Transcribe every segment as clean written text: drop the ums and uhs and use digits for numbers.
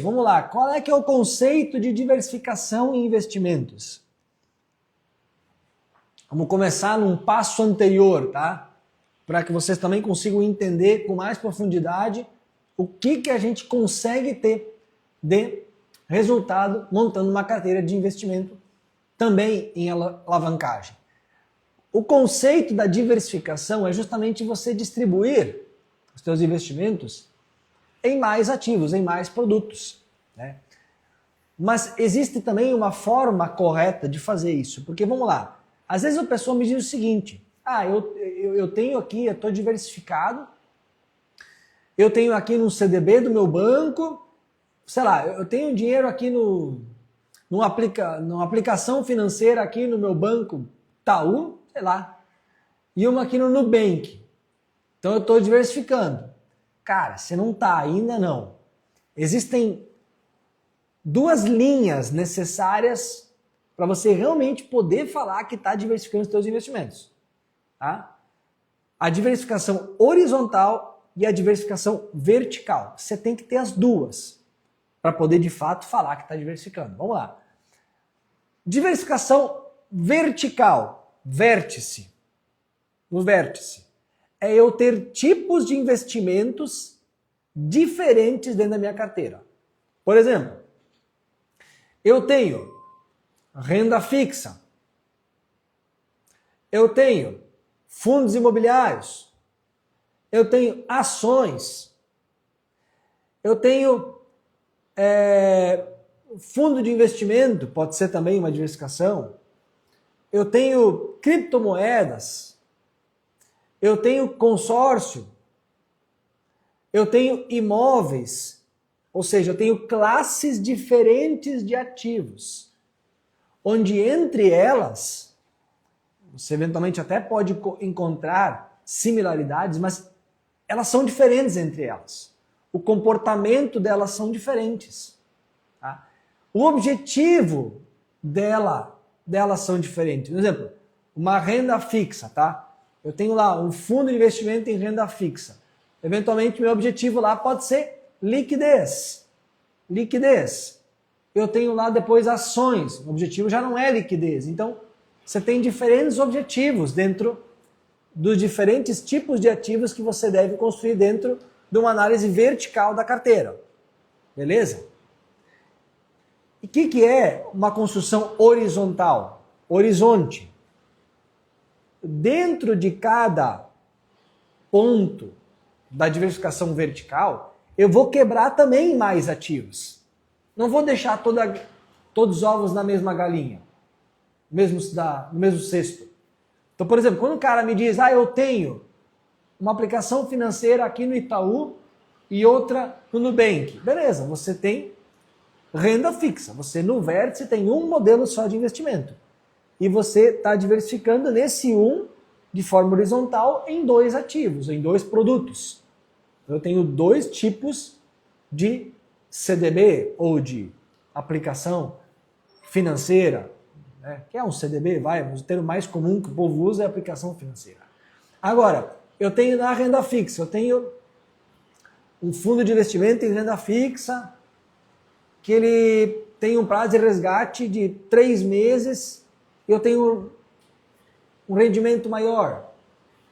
Vamos lá, qual é que é o conceito de diversificação em investimentos? Vamos começar num passo anterior, tá? Para que vocês também consigam entender com mais profundidade o que a gente consegue ter de resultado montando uma carteira de investimento também em alavancagem. O conceito da diversificação é justamente você distribuir os seus investimentos em mais ativos, em mais produtos, né? Mas existe também uma forma correta de fazer isso, porque vamos lá, às vezes a pessoa me diz o seguinte, eu tenho aqui, eu estou diversificado, eu tenho aqui no CDB do meu banco, sei lá, eu tenho dinheiro aqui numa aplicação financeira aqui no meu banco Itaú, sei lá, e uma aqui no Nubank. Então eu estou diversificando. Cara, você não está ainda não. Existem duas linhas necessárias para você realmente poder falar que está diversificando os seus investimentos. Tá? A diversificação horizontal e a diversificação vertical. Você tem que ter as duas para poder de fato falar que está diversificando. Vamos lá. Diversificação vertical, vértice. No vértice. É eu ter tipos de investimentos diferentes dentro da minha carteira. Por exemplo, eu tenho renda fixa, eu tenho fundos imobiliários, eu tenho ações, eu tenho fundo de investimento, pode ser também uma diversificação, eu tenho criptomoedas, eu tenho consórcio, eu tenho imóveis, ou seja, eu tenho classes diferentes de ativos, onde entre elas, você eventualmente até pode encontrar similaridades, mas elas são diferentes entre elas. O comportamento delas são diferentes. Tá? O objetivo delas são diferentes. Por exemplo, uma renda fixa, tá? Eu tenho lá um fundo de investimento em renda fixa. Eventualmente, meu objetivo lá pode ser liquidez. Liquidez. Eu tenho lá depois ações. O objetivo já não é liquidez. Então, você tem diferentes objetivos dentro dos diferentes tipos de ativos que você deve construir dentro de uma análise vertical da carteira. Beleza? E o que é uma construção horizontal? Horizonte. Dentro de cada ponto da diversificação vertical, eu vou quebrar também mais ativos. Não vou deixar todos os ovos na mesma galinha, no mesmo cesto. Então, por exemplo, quando o cara me diz, eu tenho uma aplicação financeira aqui no Itaú e outra no Nubank. Beleza, você tem renda fixa. Você no vértice tem um modelo só de investimento. E você está diversificando nesse de forma horizontal em dois ativos, em dois produtos. Eu tenho dois tipos de CDB ou de aplicação financeira, né? Que é um CDB, o termo mais comum que o povo usa é aplicação financeira. Agora, eu tenho na renda fixa, eu tenho um fundo de investimento em renda fixa que ele tem um prazo de resgate de 3 meses, eu tenho um rendimento maior,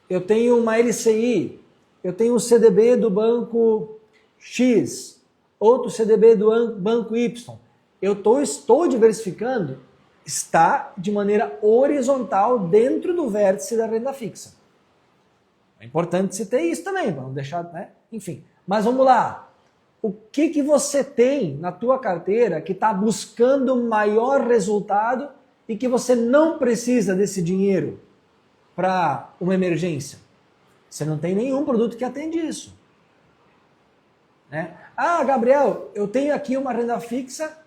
eu tenho uma LCI, eu tenho um CDB do banco X, outro CDB do banco Y. Estou diversificando, está de maneira horizontal dentro do vértice da renda fixa. É importante você ter isso também, para não deixar, né? Enfim, mas vamos lá. O que você tem na tua carteira que está buscando maior resultado e que você não precisa desse dinheiro para uma emergência? Você não tem nenhum produto que atende isso. Né? Gabriel, eu tenho aqui uma renda fixa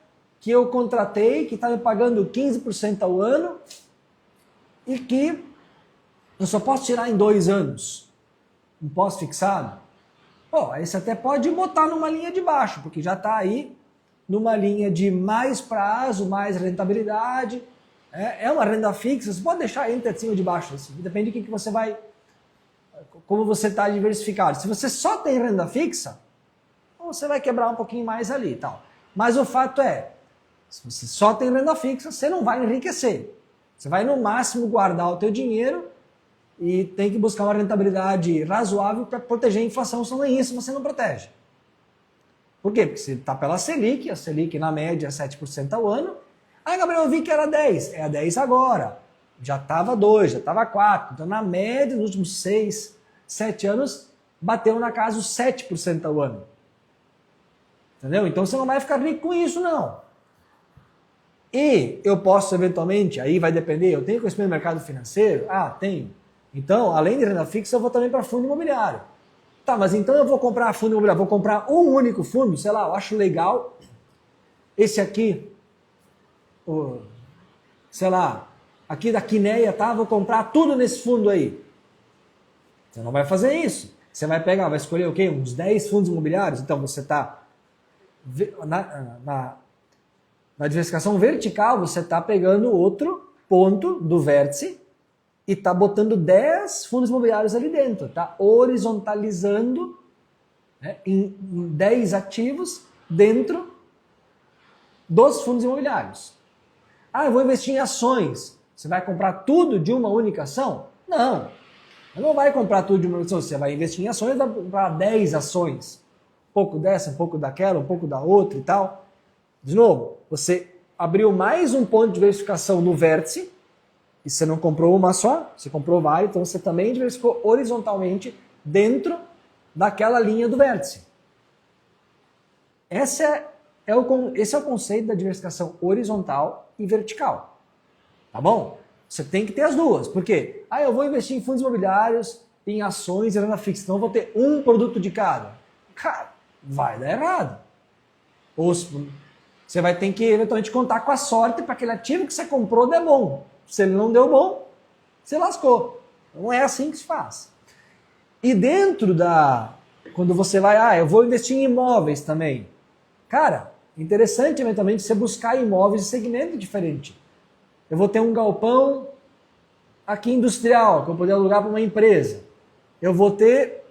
que eu contratei, que está me pagando 15% ao ano e que eu só posso tirar em 2 anos. Um pós-fixado. Aí você até pode botar numa linha de baixo, porque já está aí numa linha de mais prazo, mais rentabilidade. É uma renda fixa, você pode deixar entre cima ou de baixo, assim, depende do que você vai, como você está diversificado. Se você só tem renda fixa, você vai quebrar um pouquinho mais ali e tal. Mas o fato é, se você só tem renda fixa, você não vai enriquecer. Você vai no máximo guardar o teu dinheiro e tem que buscar uma rentabilidade razoável para proteger a inflação, senão nem isso você não protege. Por quê? Porque você está pela Selic, a Selic na média é 7% ao ano. Ah, Gabriel, eu vi que era 10. É a 10 agora. Já estava 2, já estava 4. Então, na média, nos últimos 6, 7 anos, bateu na casa os 7% ao ano. Entendeu? Então, você não vai ficar rico com isso, não. E eu posso, eventualmente, aí vai depender, eu tenho conhecimento do mercado financeiro? Ah, tenho. Então, além de renda fixa, eu vou também para fundo imobiliário. Tá, mas então eu vou comprar fundo imobiliário, vou comprar um único fundo, sei lá, eu acho legal esse aqui, sei lá, aqui da Quineia, tá? Vou comprar tudo nesse fundo aí. Você não vai fazer isso. Você vai pegar, vai escolher o quê? Uns 10 fundos imobiliários? Então você está na diversificação vertical, você está pegando outro ponto do vértice e está botando 10 fundos imobiliários ali dentro. Está horizontalizando, né, em 10 ativos dentro dos fundos imobiliários. Ah, eu vou investir em ações. Você vai comprar tudo de uma única ação? Não. Você não vai comprar tudo de uma única ação. Você vai investir em ações, vai comprar 10 ações. Um pouco dessa, um pouco daquela, um pouco da outra e tal. De novo, você abriu mais um ponto de diversificação no vértice, e você não comprou uma só, você comprou várias, então você também diversificou horizontalmente dentro daquela linha do vértice. Esse é o conceito da diversificação horizontal e vertical. Tá bom? Você tem que ter as duas. Por quê? Ah, eu vou investir em fundos imobiliários, em ações e renda fixa, então eu vou ter um produto de cada. Cara, vai dar errado. Ou você vai ter que eventualmente contar com a sorte para aquele ativo que você comprou der bom. Se ele não deu bom, você lascou. Não é assim que se faz. E dentro quando você vai, eu vou investir em imóveis também. Cara, interessante eventualmente você buscar imóveis de segmento diferente. Eu vou ter um galpão aqui industrial, que eu vou poder alugar para uma empresa. Eu vou ter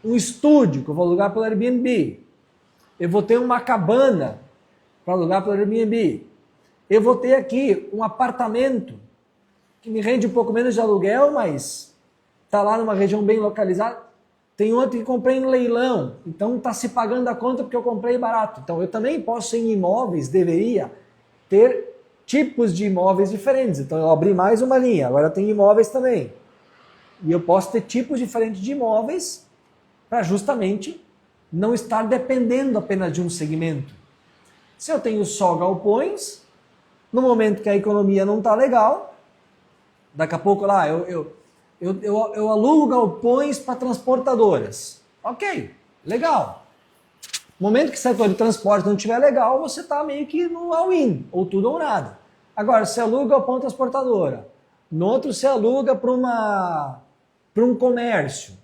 um estúdio, que eu vou alugar pelo Airbnb. Eu vou ter uma cabana para alugar pelo Airbnb. Eu vou ter aqui um apartamento que me rende um pouco menos de aluguel, mas está lá numa região bem localizada. Tem outro que comprei em leilão, então está se pagando a conta porque eu comprei barato. Então eu também posso, em imóveis, deveria ter tipos de imóveis diferentes. Então eu abri mais uma linha, agora tem imóveis também. E eu posso ter tipos diferentes de imóveis para justamente não estar dependendo apenas de um segmento. Se eu tenho só galpões, no momento que a economia não está legal, daqui a pouco lá eu alugo galpões para transportadoras. Ok, legal. No momento que o setor de transporte não estiver legal, você está meio que no all-in, ou tudo ou nada. Agora, você aluga galpão transportadora. No outro, você aluga para um comércio.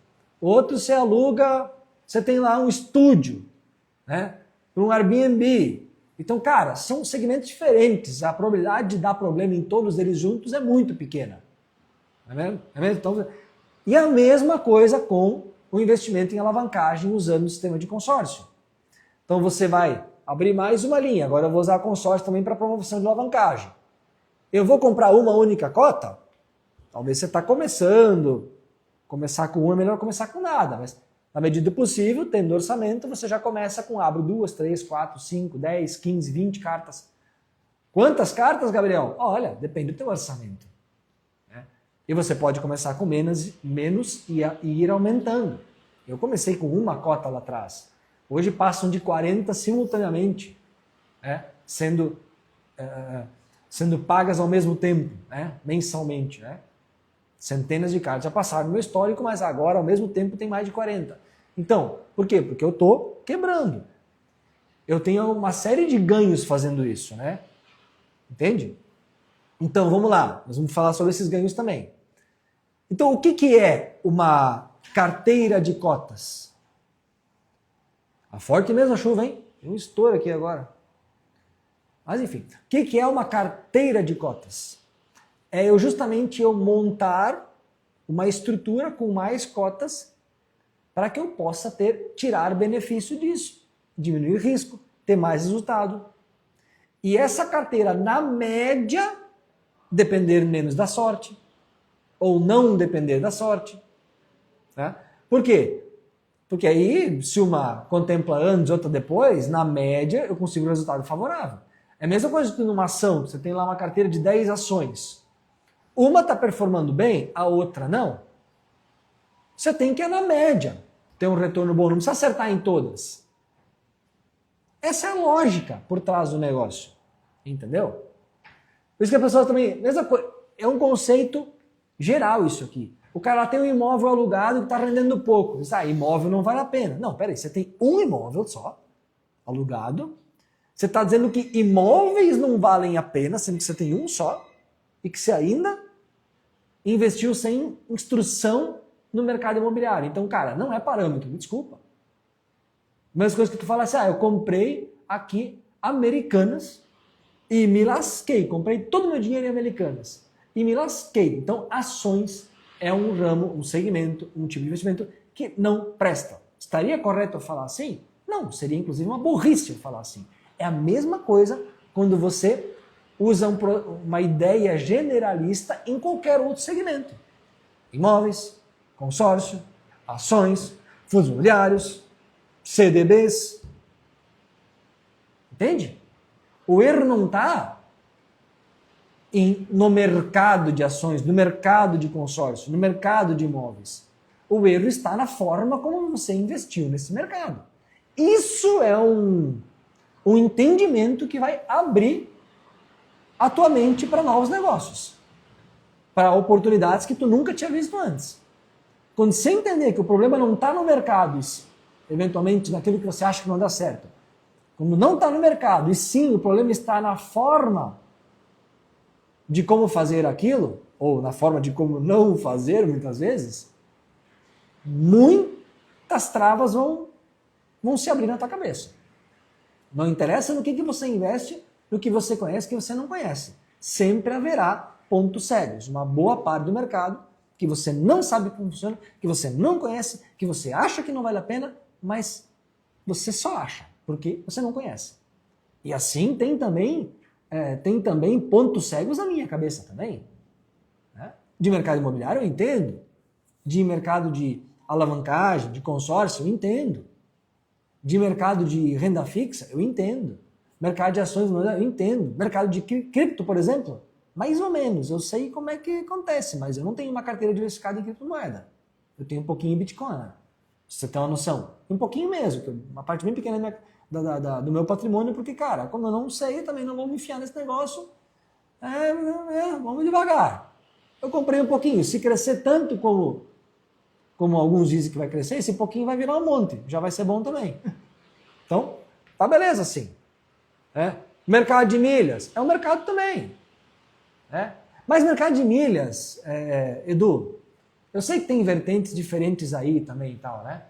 Outro, você aluga, você tem lá um estúdio, né? Para um Airbnb. Então, cara, são segmentos diferentes. A probabilidade de dar problema em todos eles juntos é muito pequena. É mesmo? Então, e a mesma coisa com o investimento em alavancagem usando o sistema de consórcio. Então você vai abrir mais uma linha. Agora eu vou usar consórcio também para promoção de alavancagem. Eu vou comprar uma única cota? Talvez você está começando. Começar com uma é melhor começar com nada. Mas na medida do possível, tendo orçamento, você já começa com abre 2, 3, 4, 5, 10, 15, 20 cartas. Quantas cartas, Gabriel? Olha, depende do teu orçamento. E você pode começar com menos e ir aumentando. Eu comecei com uma cota lá atrás. Hoje passam de 40 simultaneamente, né? sendo pagas ao mesmo tempo, né? Mensalmente. Né? Centenas de cartas já passaram no meu histórico, mas agora ao mesmo tempo tem mais de 40. Então, por quê? Porque eu estou quebrando. Eu tenho uma série de ganhos fazendo isso, né? Entende? Então, vamos lá. Nós vamos falar sobre esses ganhos também. Então, o que é uma carteira de cotas? Tá forte mesmo a chuva, hein? Tem um estouro aqui agora. Mas, enfim. O que é uma carteira de cotas? É justamente eu montar uma estrutura com mais cotas para que eu possa tirar benefício disso. Diminuir risco, ter mais resultado. E essa carteira, na média, depender menos da sorte, ou não depender da sorte. Né? Por quê? Porque aí, se uma contempla antes, outra depois, na média eu consigo um resultado favorável. É a mesma coisa que numa ação, você tem lá uma carteira de 10 ações. Uma está performando bem, a outra não. Você tem que ir na média, ter um retorno bom, não precisa acertar em todas. Essa é a lógica por trás do negócio. Entendeu? Por isso que a pessoa também, mesma coisa, é um conceito geral isso aqui. O cara lá tem um imóvel alugado que está rendendo pouco. Diz, imóvel não vale a pena. Não, peraí, você tem um imóvel só, alugado. Você está dizendo que imóveis não valem a pena, sendo que você tem um só, e que você ainda investiu sem instrução no mercado imobiliário. Então, cara, não é parâmetro, me desculpa. Mesma coisa que tu fala assim, eu comprei aqui Americanas e me lasquei. Comprei todo o meu dinheiro em Americanas e me lasquei. Então, ações é um ramo, um segmento, um tipo de investimento que não presta. Estaria correto eu falar assim? Não, seria inclusive uma burrice eu falar assim. É a mesma coisa quando você usa uma ideia generalista em qualquer outro segmento. Imóveis, consórcio, ações, fundos imobiliários, CDBs. Entende? O erro não está no mercado de ações, no mercado de consórcio, no mercado de imóveis. O erro está na forma como você investiu nesse mercado. Isso é um entendimento que vai abrir a tua mente para novos negócios, para oportunidades que tu nunca tinha visto antes. Quando você entender que o problema não está no mercado, eventualmente naquilo que você acha que não dá certo, quando não está no mercado, e sim o problema está na forma de como fazer aquilo, ou na forma de como não fazer, muitas vezes, muitas travas vão se abrir na tua cabeça. Não interessa no que você investe, no que você conhece, que você não conhece. Sempre haverá pontos cegos, uma boa parte do mercado que você não sabe como funciona, que você não conhece, que você acha que não vale a pena, mas você só acha, porque você não conhece. E assim tem também pontos cegos na minha cabeça também. Né? De mercado imobiliário eu entendo, de mercado de alavancagem, de consórcio eu entendo, de mercado de renda fixa eu entendo, mercado de ações eu entendo, mercado de cripto, por exemplo, mais ou menos, eu sei como é que acontece, mas eu não tenho uma carteira diversificada em criptomoeda. Eu tenho um pouquinho em Bitcoin, pra você ter uma noção. Um pouquinho mesmo, uma parte bem pequena do meu patrimônio, porque, cara, como eu não sei, eu também não vou me enfiar nesse negócio. Vamos devagar. Eu comprei um pouquinho. Se crescer tanto como alguns dizem que vai crescer, esse pouquinho vai virar um monte. Já vai ser bom também. Então, tá beleza assim. Mercado de milhas. É um mercado também. Mas mercado de milhas, Edu, eu sei que tem vertentes diferentes aí também e tal, né?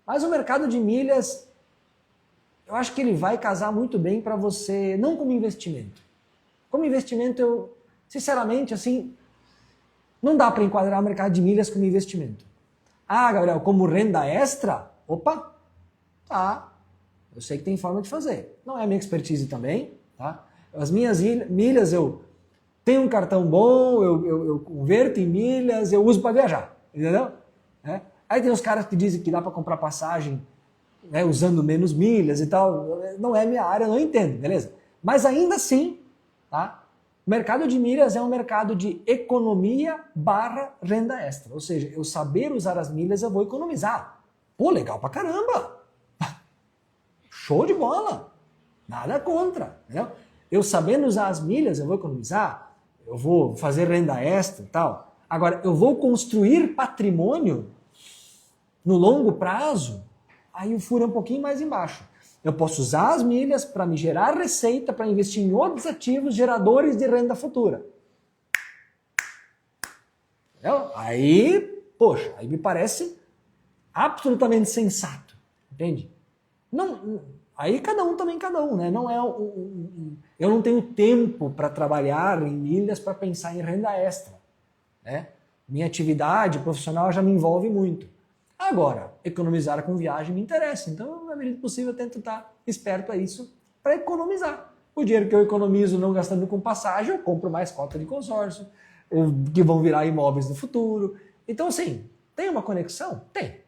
Mas o mercado de milhas, eu acho que ele vai casar muito bem para você, não como investimento. Como investimento, eu, sinceramente, assim, não dá para enquadrar o mercado de milhas como investimento. Gabriel, como renda extra? Opa, tá. Eu sei que tem forma de fazer. Não é a minha expertise também, tá? As minhas milhas, eu tenho um cartão bom, eu converto em milhas, eu uso para viajar, entendeu? Aí tem os caras que dizem que dá para comprar passagem usando menos milhas e tal. Não é minha área, eu não entendo, beleza? Mas ainda assim, tá? O mercado de milhas é um mercado de economia / renda extra. Ou seja, eu saber usar as milhas, eu vou economizar. Pô, legal pra caramba! Show de bola! Nada contra, entendeu? Eu sabendo usar as milhas, eu vou economizar, eu vou fazer renda extra e tal. Agora, eu vou construir patrimônio no longo prazo, aí o furo é um pouquinho mais embaixo. Eu posso usar as milhas para me gerar receita, para investir em outros ativos geradores de renda futura. Entendeu? Aí, poxa, aí me parece absolutamente sensato, entende? Não, aí cada um, né? Não é eu não tenho tempo para trabalhar em milhas para pensar em renda extra, né? Minha atividade profissional já me envolve muito. Agora, economizar com viagem me interessa, então, na medida do possível, eu tento estar esperto a isso para economizar. O dinheiro que eu economizo não gastando com passagem, eu compro mais cota de consórcio, que vão virar imóveis no futuro. Então, assim, tem uma conexão? Tem.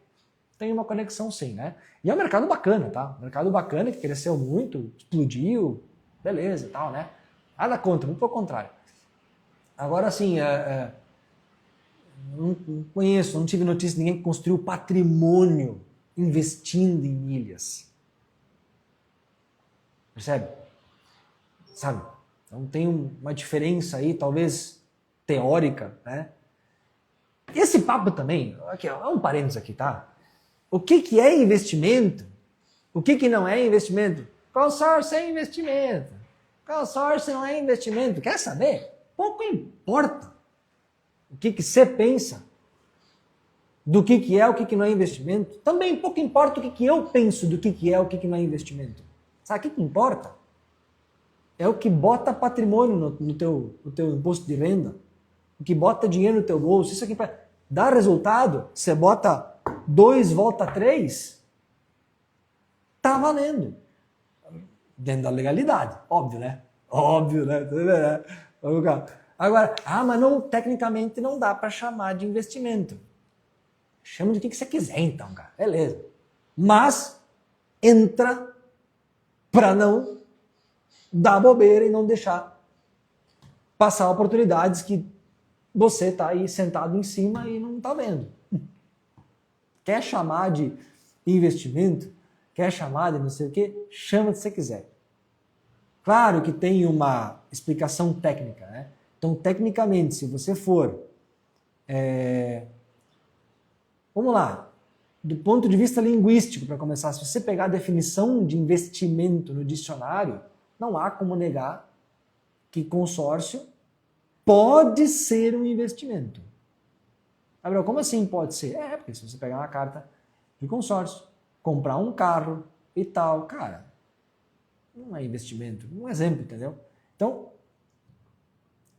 Tem uma conexão sim, né? E é um mercado bacana, tá? Um mercado bacana que cresceu muito, explodiu, beleza e tal, né? Nada contra, muito pelo contrário. Agora, assim, não conheço, não tive notícia de ninguém que construiu patrimônio investindo em milhas. Percebe? Sabe? Então tem uma diferença aí, talvez teórica, né? E esse papo também, aqui, ó, um parênteses aqui, tá? O que é investimento? O que não é investimento? Consórcio é investimento. Consórcio não é investimento. Quer saber? Pouco importa o que você pensa do que é, o que não é investimento. Também pouco importa o que eu penso do que é, o que não é investimento. Sabe o que importa? É o que bota patrimônio no teu imposto de renda. O que bota dinheiro no teu bolso. Isso aqui dá resultado. Você bota 2, volta 3. Tá valendo. Dentro da legalidade. Óbvio, né? Óbvio, né? Agora, mas não, tecnicamente não dá para chamar de investimento. Chama de que você quiser então, cara. Beleza. Mas entra para não dar bobeira e não deixar passar oportunidades que você tá aí sentado em cima e não tá vendo. Quer chamar de investimento? Quer chamar de não sei o quê? Chama de você quiser. Claro que tem uma explicação técnica, né? Então, tecnicamente, se você for... Vamos lá. Do ponto de vista linguístico, para começar, se você pegar a definição de investimento no dicionário, não há como negar que consórcio pode ser um investimento. Gabriel, como assim pode ser? Porque se você pegar uma carta de consórcio, comprar um carro e tal, cara, não é investimento. Um exemplo, entendeu? Então,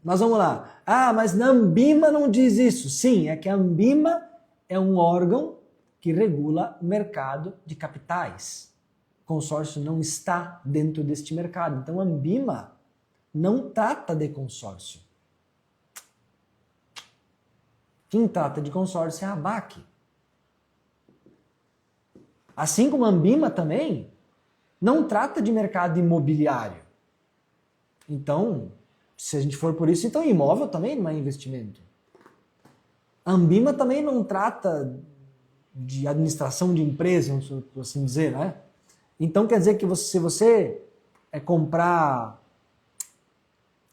nós vamos lá. Mas na Anbima não diz isso. Sim, é que a Anbima é um órgão que regula o mercado de capitais. O consórcio não está dentro deste mercado. Então, a Anbima não trata de consórcio. Quem trata de consórcio é a ABAC. Assim como a Anbima também não trata de mercado imobiliário. Então, se a gente for por isso, então imóvel também não é investimento. A Anbima também não trata de administração de empresa, por assim dizer, né? Então quer dizer que se você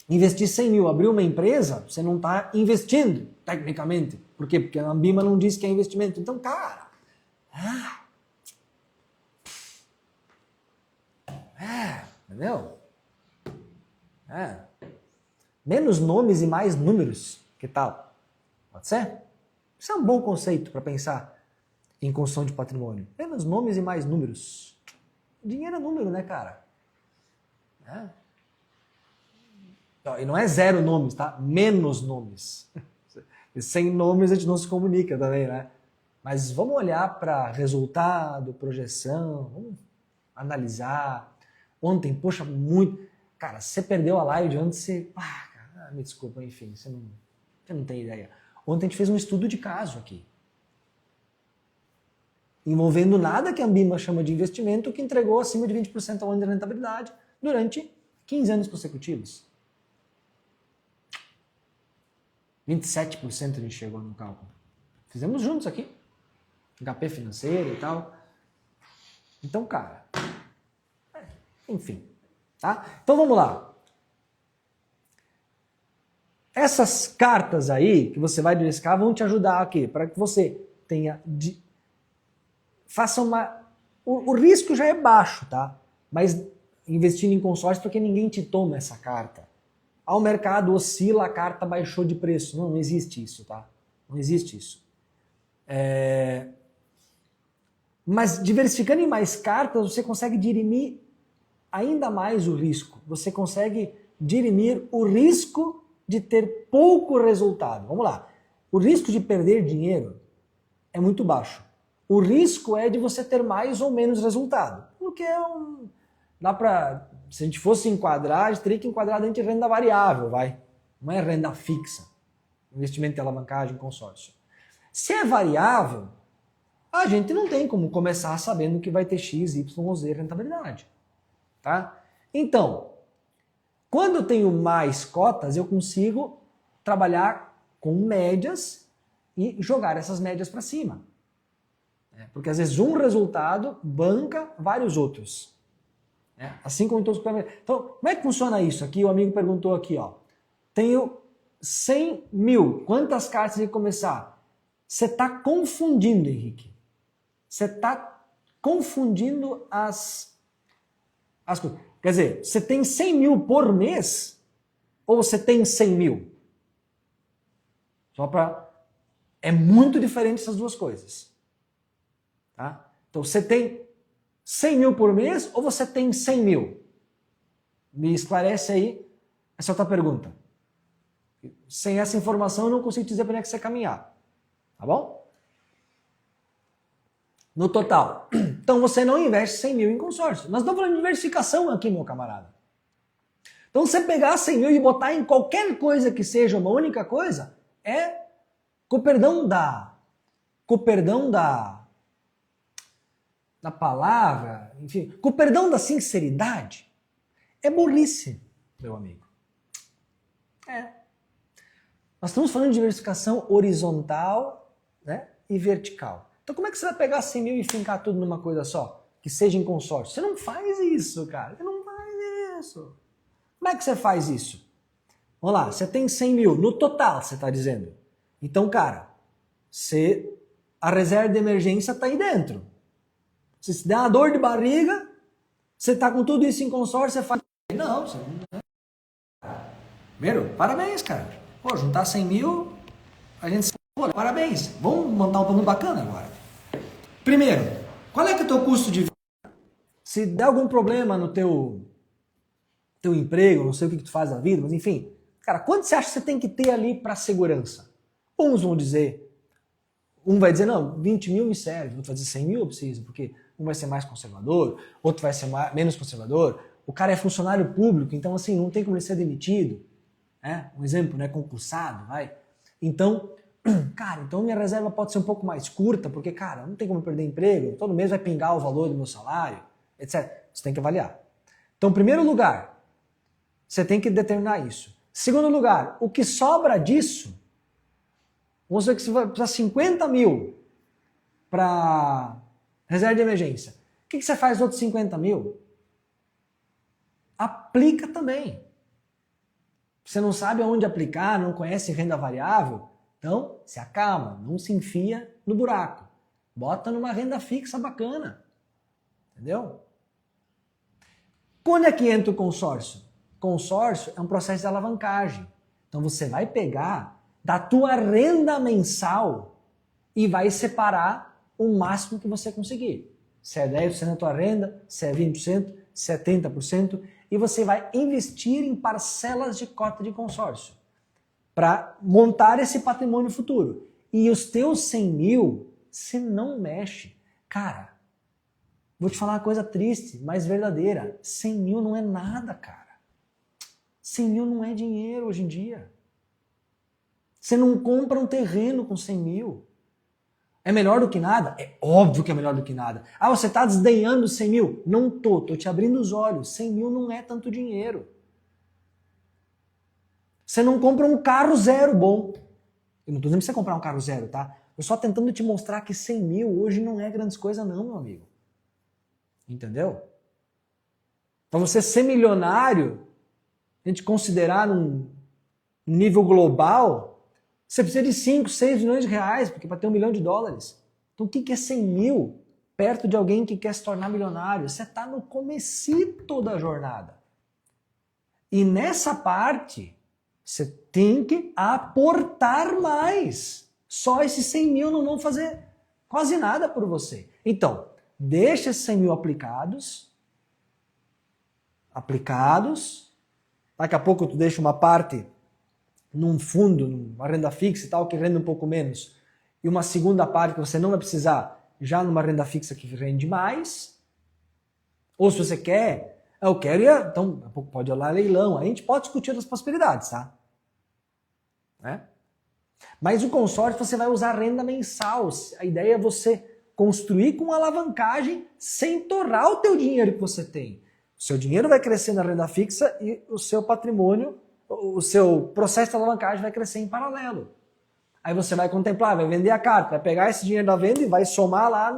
investir 100 mil, abrir uma empresa, você não está investindo, tecnicamente. Por quê? Porque a Anbima não diz que é investimento. Então, cara... entendeu? Menos nomes e mais números. Que tal? Pode ser? Isso é um bom conceito para pensar em construção de patrimônio. Menos nomes e mais números. Dinheiro é número, né, cara? E não é 0 nomes, tá? Menos nomes. E sem nomes a gente não se comunica também, né? Mas vamos olhar para resultado, projeção, vamos analisar. Ontem, poxa, muito... Cara, você perdeu a live de ontem, você... cara, me desculpa, enfim, você não tem ideia. Ontem a gente fez um estudo de caso aqui. Envolvendo nada que a Anbima chama de investimento, que entregou acima de 20% ao ano de rentabilidade durante 15 anos consecutivos. 27% a gente chegou no cálculo. Fizemos juntos aqui. HP financeiro e tal. Então, cara... enfim. Tá? Então vamos lá. Essas cartas aí que você vai diversificar vão te ajudar aqui, para que você tenha... faça uma... O risco já é baixo, tá? Mas investindo em consórcio porque ninguém te toma essa carta. O mercado oscila, a carta baixou de preço. Não existe isso, tá? Não existe isso. Mas diversificando em mais cartas, você consegue dirimir ainda mais o risco. Você consegue dirimir o risco de ter pouco resultado. Vamos lá. O risco de perder dinheiro é muito baixo. O risco é de você ter mais ou menos resultado. Porque dá para Se a gente fosse enquadrar, a gente teria que enquadrar dentro de renda variável, vai. Não é renda fixa. Investimento em alavancagem, consórcio. Se é variável, a gente não tem como começar sabendo que vai ter X, Y, Z rentabilidade. Tá? Então, quando eu tenho mais cotas, eu consigo trabalhar com médias e jogar essas médias para cima. Porque às vezes um resultado banca vários outros. Assim como em todos os supermercados. Então, como é que funciona isso? Aqui o amigo perguntou aqui, ó. Tenho 100 mil. Quantas cartas de começar? Você está confundindo, Henrique. Você está confundindo as coisas. Quer dizer, você tem 100 mil por mês ou você tem 100 mil? Só para... É muito diferente essas duas coisas. Tá? Então, você tem 100 mil por mês ou você tem 100 mil? Me esclarece aí essa outra pergunta. Sem essa informação, eu não consigo dizer para onde é que você caminhar. Tá bom? No total. Então, você não investe 100 mil em consórcio. Nós estamos falando de diversificação aqui, meu camarada. Então, você pegar 100 mil e botar em qualquer coisa que seja uma única coisa, com perdão da palavra, enfim, com perdão da sinceridade, é burrice, meu amigo. Nós estamos falando de diversificação horizontal, né, e vertical. Então como é que você vai pegar 100 mil e fincar tudo numa coisa só? Que seja em consórcio? Você não faz isso, cara. Você não faz isso. Como é que você faz isso? Vamos lá, você tem 100 mil no total, você está dizendo. Então, cara, a reserva de emergência está aí dentro. Se der uma dor de barriga, você está com tudo isso em consórcio, você faz... Não, você não... Primeiro, parabéns, cara. Pô, juntar 100 mil, a gente... Pô, parabéns. Vamos montar um plano bacana agora. Primeiro, qual é que é o teu custo de vida? Se der algum problema no teu emprego, não sei o que tu faz da vida, mas enfim, cara, quanto você acha que você tem que ter ali para segurança? Uns vão dizer, um vai dizer, não, 20 mil me serve, outro vai dizer 100 mil eu preciso, porque um vai ser mais conservador, outro vai ser menos conservador, o cara é funcionário público, então assim, não tem como ele ser demitido, né? Um exemplo, né, concursado, vai. Então, cara, então minha reserva pode ser um pouco mais curta, porque, cara, não tem como eu perder emprego, todo mês vai pingar o valor do meu salário, etc. Você tem que avaliar. Então, em primeiro lugar, você tem que determinar isso. Segundo lugar, o que sobra disso, vamos dizer que você vai precisar 50 mil para reserva de emergência. O que você faz nos outros 50 mil? Aplica também. Você não sabe aonde aplicar, não conhece renda variável? Então, se acalma, não se enfia no buraco. Bota numa renda fixa bacana. Entendeu? Quando é que entra o consórcio? Consórcio é um processo de alavancagem. Então você vai pegar da tua renda mensal e vai separar o máximo que você conseguir. Se é 10% da tua renda, se é 20%, se é 30%, e você vai investir em parcelas de cota de consórcio para montar esse patrimônio futuro. E os teus 100 mil, você não mexe. Cara, vou te falar uma coisa triste, mas verdadeira. 100 mil não é nada, cara. 100 mil não é dinheiro hoje em dia. Você não compra um terreno com 100 mil. É melhor do que nada? É óbvio que é melhor do que nada. Ah, você está desdenhando 100 mil? Não tô te abrindo os olhos. 100 mil não é tanto dinheiro. Você não compra um carro zero bom. Eu não estou dizendo que você comprar um carro zero, tá? Eu só tentando te mostrar que 100 mil hoje não é grandes coisa não, meu amigo. Entendeu? Para você ser milionário, a gente considerar um nível global, você precisa de 5, 6 milhões de reais, porque para ter $1 milhão. Então o que é 100 mil perto de alguém que quer se tornar milionário? Você está no comecito da jornada. E nessa parte, você tem que aportar mais. Só esses 100 mil não vão fazer quase nada por você. Então, deixa esses 100 mil aplicados. Daqui a pouco tu deixa uma parte num fundo, numa renda fixa e tal, que rende um pouco menos. E uma segunda parte que você não vai precisar já numa renda fixa que rende mais. Ou se você quer Eu quero então pode olhar leilão, a gente pode discutir as possibilidades, tá? Né? Mas o consórcio você vai usar renda mensal. A ideia é você construir com alavancagem sem torrar o teu dinheiro que você tem. O seu dinheiro vai crescer na renda fixa e o seu patrimônio, o seu processo de alavancagem vai crescer em paralelo. Aí você vai contemplar, vai vender a carta, vai pegar esse dinheiro da venda e vai somar lá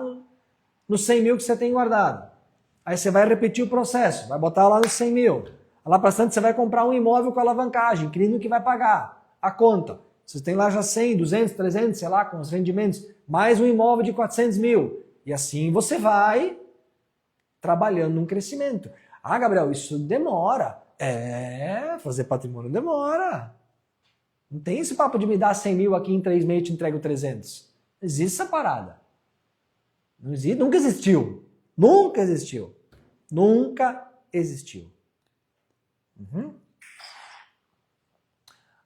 no 100 mil que você tem guardado. Aí você vai repetir o processo, vai botar lá nos 100 mil. Lá para frente você vai comprar um imóvel com alavancagem, crime que vai pagar a conta. Você tem lá já 100, 200, 300, sei lá, com os rendimentos, mais um imóvel de 400 mil. E assim você vai trabalhando num crescimento. Ah, Gabriel, isso demora. Fazer patrimônio demora. Não tem esse papo de me dar 100 mil aqui em 3 meses e te entrego 300. Não existe essa parada. Não existe, nunca existiu. Nunca existiu. Nunca existiu.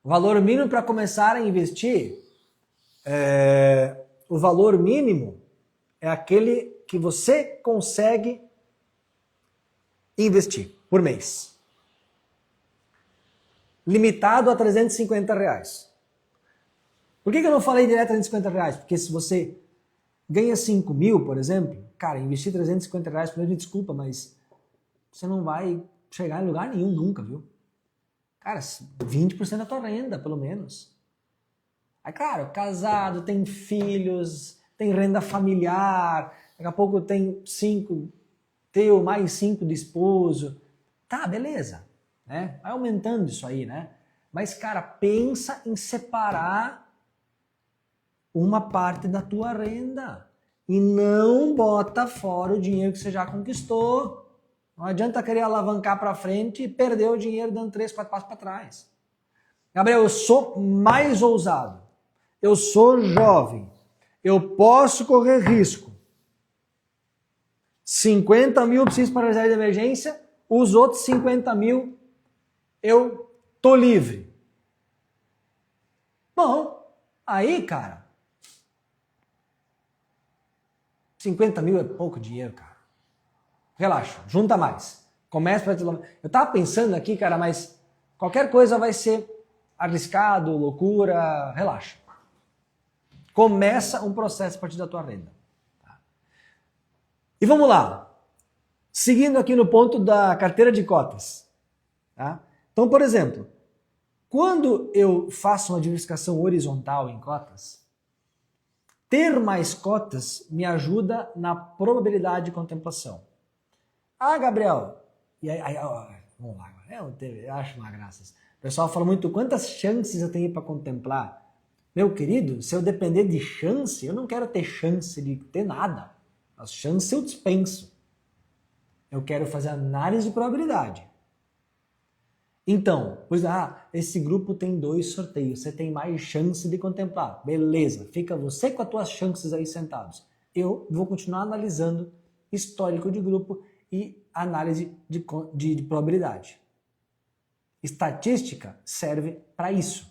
O valor mínimo para começar a investir, o valor mínimo é aquele que você consegue investir por mês. Limitado a R$350. Por que eu não falei direto R$350? Porque se você ganha 5 mil, por exemplo, cara, investir R$350 por mês, me desculpa, mas você não vai chegar em lugar nenhum nunca, viu? Cara, 20% da tua renda, pelo menos. Aí, claro, casado, tem filhos, tem renda familiar, daqui a pouco tem 5 teu, mais 5 de esposo. Tá, beleza. Né? Vai aumentando isso aí, né? Mas, cara, pensa em separar uma parte da tua renda e não bota fora o dinheiro que você já conquistou. Não adianta querer alavancar para frente e perder o dinheiro dando 3, 4 passos para trás. Gabriel, eu sou mais ousado. Eu sou jovem. Eu posso correr risco. 50 mil eu preciso para reserva de emergência, os outros 50 mil eu tô livre. Bom, aí, cara, 50 mil é pouco dinheiro, cara. Relaxa, junta mais. Começa para... Eu tava pensando aqui, cara, mas qualquer coisa vai ser arriscado, loucura, relaxa. Começa um processo a partir da tua renda. E vamos lá. Seguindo aqui no ponto da carteira de cotas. Tá? Então, por exemplo, quando eu faço uma diversificação horizontal em cotas, ter mais cotas me ajuda na probabilidade de contemplação. Ah, Gabriel, e aí vamos lá, eu acho uma graça. O pessoal fala muito, quantas chances eu tenho para contemplar? Meu querido, se eu depender de chance, eu não quero ter chance de ter nada. As chances eu dispenso. Eu quero fazer análise de probabilidade. Então, esse grupo tem 2 sorteios, você tem mais chance de contemplar. Beleza, fica você com as tuas chances aí sentados. Eu vou continuar analisando histórico de grupo e análise de probabilidade. Estatística serve para isso.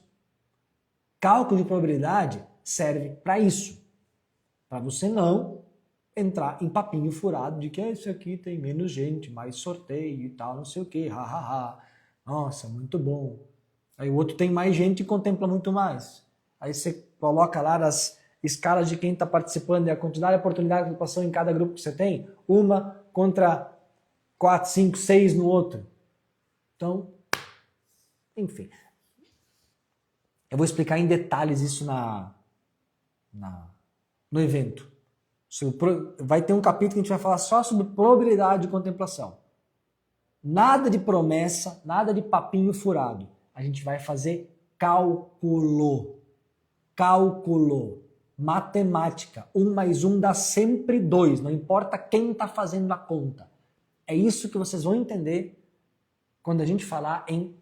Cálculo de probabilidade serve para isso. Para você não entrar em papinho furado de que esse aqui tem menos gente, mais sorteio e tal, não sei o que, Nossa, muito bom. Aí o outro tem mais gente e contempla muito mais. Aí você coloca lá as escalas de quem está participando e a quantidade de oportunidade de participação em cada grupo que você tem, uma contra 4, 5, 6 no outro. Então, enfim. Eu vou explicar em detalhes isso no evento. Vai ter um capítulo que a gente vai falar só sobre probabilidade de contemplação. Nada de promessa, nada de papinho furado. A gente vai fazer cálculo. Cálculo. Matemática. 1 mais 1 dá sempre 2. Não importa quem está fazendo a conta. É isso que vocês vão entender quando a gente falar em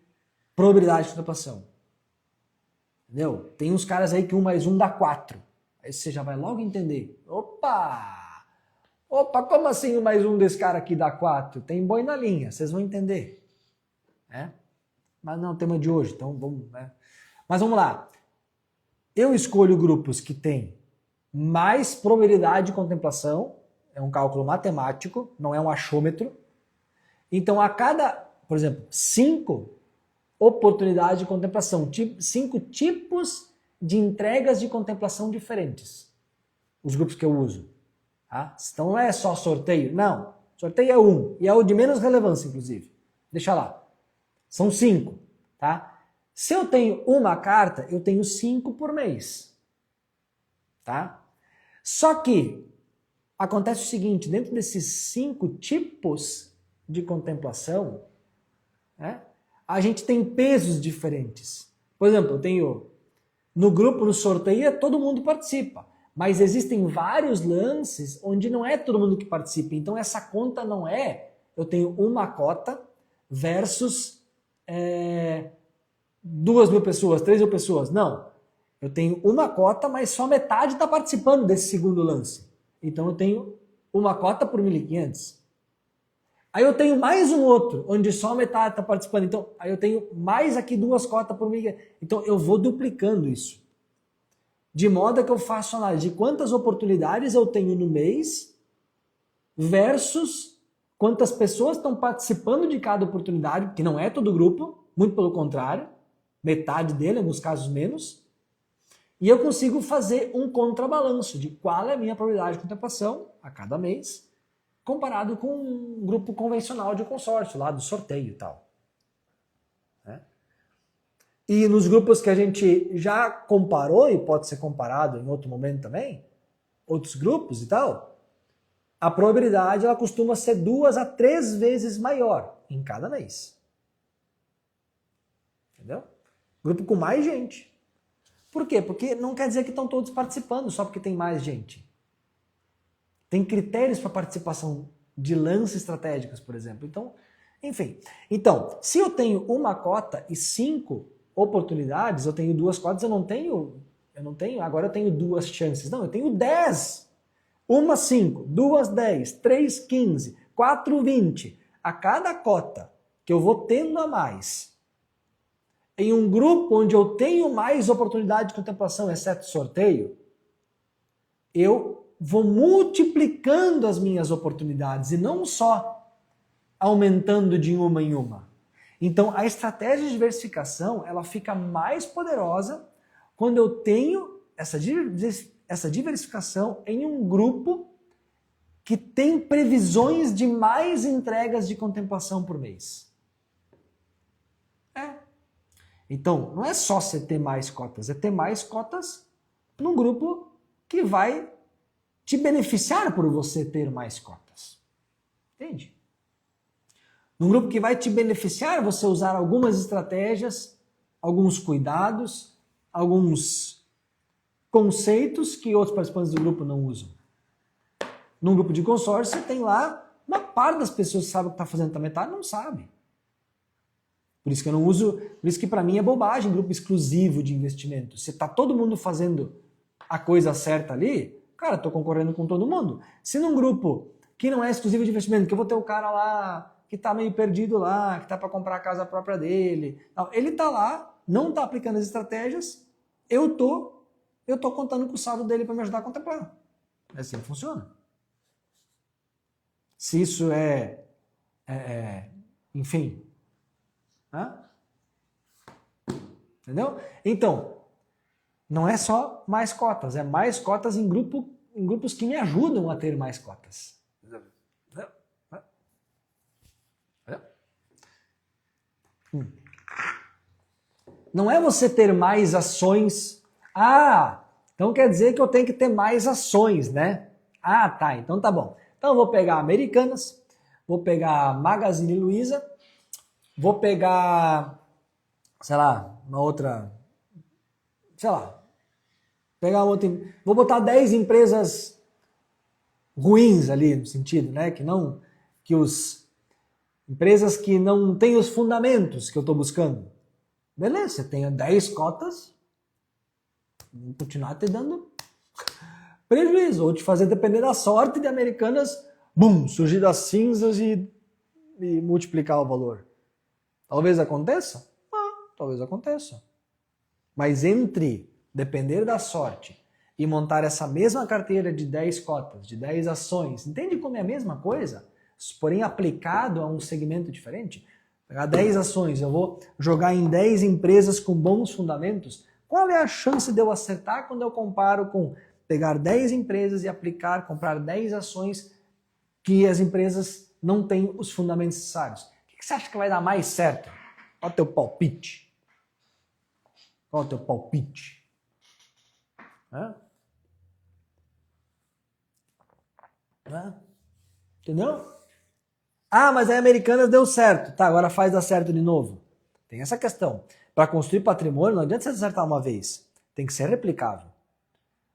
probabilidade de contemplação. Entendeu? Tem uns caras aí que 1 mais 1 dá 4. Aí você já vai logo entender. Opa, como assim 1 mais 1 desse cara aqui dá 4? Tem boi na linha, vocês vão entender. Né? Mas não é o tema de hoje, então vamos... Né? Mas vamos lá. Eu escolho grupos que têm mais probabilidade de contemplação, é um cálculo matemático, não é um achômetro, Então, a cada, por exemplo, 5 oportunidades de contemplação, 5 tipos de entregas de contemplação diferentes, os grupos que eu uso. Tá? Então não é só sorteio, não. Sorteio é um, e é o de menos relevância, inclusive. Deixa lá. São 5, tá? Se eu tenho uma carta, eu tenho 5 por mês. Tá? Só que acontece o seguinte, dentro desses 5 tipos de contemplação, né, a gente tem pesos diferentes. Por exemplo, eu tenho no grupo, no sorteio, todo mundo participa. Mas existem vários lances onde não é todo mundo que participa. Então essa conta não é, eu tenho uma cota versus 2.000 pessoas, 3.000 pessoas. Não. Eu tenho uma cota, mas só metade está participando desse segundo lance. Então eu tenho uma cota por 1.500. Aí eu tenho mais um outro, onde só metade está participando. Então, aí eu tenho mais aqui 2 cotas por 1.500. Então eu vou duplicando isso. De modo que eu faço análise de quantas oportunidades eu tenho no mês versus quantas pessoas estão participando de cada oportunidade, que não é todo grupo, muito pelo contrário, metade dele, em alguns casos menos. E eu consigo fazer um contrabalanço de qual é a minha probabilidade de contemplação a cada mês, comparado com um grupo convencional de consórcio, lá do sorteio e tal. Né? E nos grupos que a gente já comparou, e pode ser comparado em outro momento também, outros grupos e tal, a probabilidade ela costuma ser 2 a 3 vezes maior em cada mês. Entendeu? Grupo com mais gente. Por quê? Porque não quer dizer que estão todos participando só porque tem mais gente. Tem critérios para participação de lances estratégicos, por exemplo. Então, enfim. Então, se eu tenho uma cota e 5 oportunidades, eu tenho 2 cotas, eu não tenho, agora eu tenho 2 chances. Não, eu tenho 10. Uma 5, 2 10, 3 15, 4 20. A cada cota que eu vou tendo a mais, em um grupo onde eu tenho mais oportunidade de contemplação, exceto sorteio, eu vou multiplicando as minhas oportunidades e não só aumentando de uma em uma. Então, a estratégia de diversificação, ela fica mais poderosa quando eu tenho essa diversificação em um grupo que tem previsões de mais entregas de contemplação por mês. Então, não é só você ter mais cotas, é ter mais cotas num grupo que vai te beneficiar por você ter mais cotas. Entende? Num grupo que vai te beneficiar você usar algumas estratégias, alguns cuidados, alguns conceitos que outros participantes do grupo não usam. Num grupo de consórcio, você tem lá uma parte das pessoas que sabem o que está fazendo, a metade não sabe. Por isso que eu não uso, por isso que para mim é bobagem grupo exclusivo de investimento. Se está todo mundo fazendo a coisa certa ali, cara, estou concorrendo com todo mundo. Se num grupo que não é exclusivo de investimento, que eu vou ter o cara lá que está meio perdido lá, que está para comprar a casa própria dele, ele está lá, não está aplicando as estratégias, eu tô contando com o saldo dele para me ajudar a contemplar. É assim que funciona. Se isso enfim... Entendeu? Então, não é só mais cotas, é mais cotas em grupos que me ajudam a ter mais cotas. Não é você ter mais ações. Então quer dizer que eu tenho que ter mais ações, né? Tá, então tá bom. Então eu vou pegar Americanas, vou pegar Magazine Luiza, vou pegar, sei lá, uma outra, vou botar 10 empresas ruins ali, no sentido, né, empresas que não têm os fundamentos que eu estou buscando. Beleza, você tem 10 cotas, vou continuar te dando prejuízo, ou te fazer depender da sorte de Americanas, surgir das cinzas e multiplicar o valor. Talvez aconteça? Talvez aconteça. Mas entre depender da sorte e montar essa mesma carteira de 10 cotas, de 10 ações, entende como é a mesma coisa? porém aplicado a um segmento diferente. Pegar 10 ações, eu vou jogar em 10 empresas com bons fundamentos. Qual é a chance de eu acertar quando eu comparo com pegar 10 empresas e aplicar, comprar 10 ações que as empresas não têm os fundamentos necessários? O que você acha que vai dar mais certo? Qual é o teu palpite? Qual é o teu palpite? Entendeu? Ah, mas a Americanas deu certo. Tá, agora faz dar certo de novo. Tem essa questão. Para construir patrimônio, não adianta você acertar uma vez. Tem que ser replicável.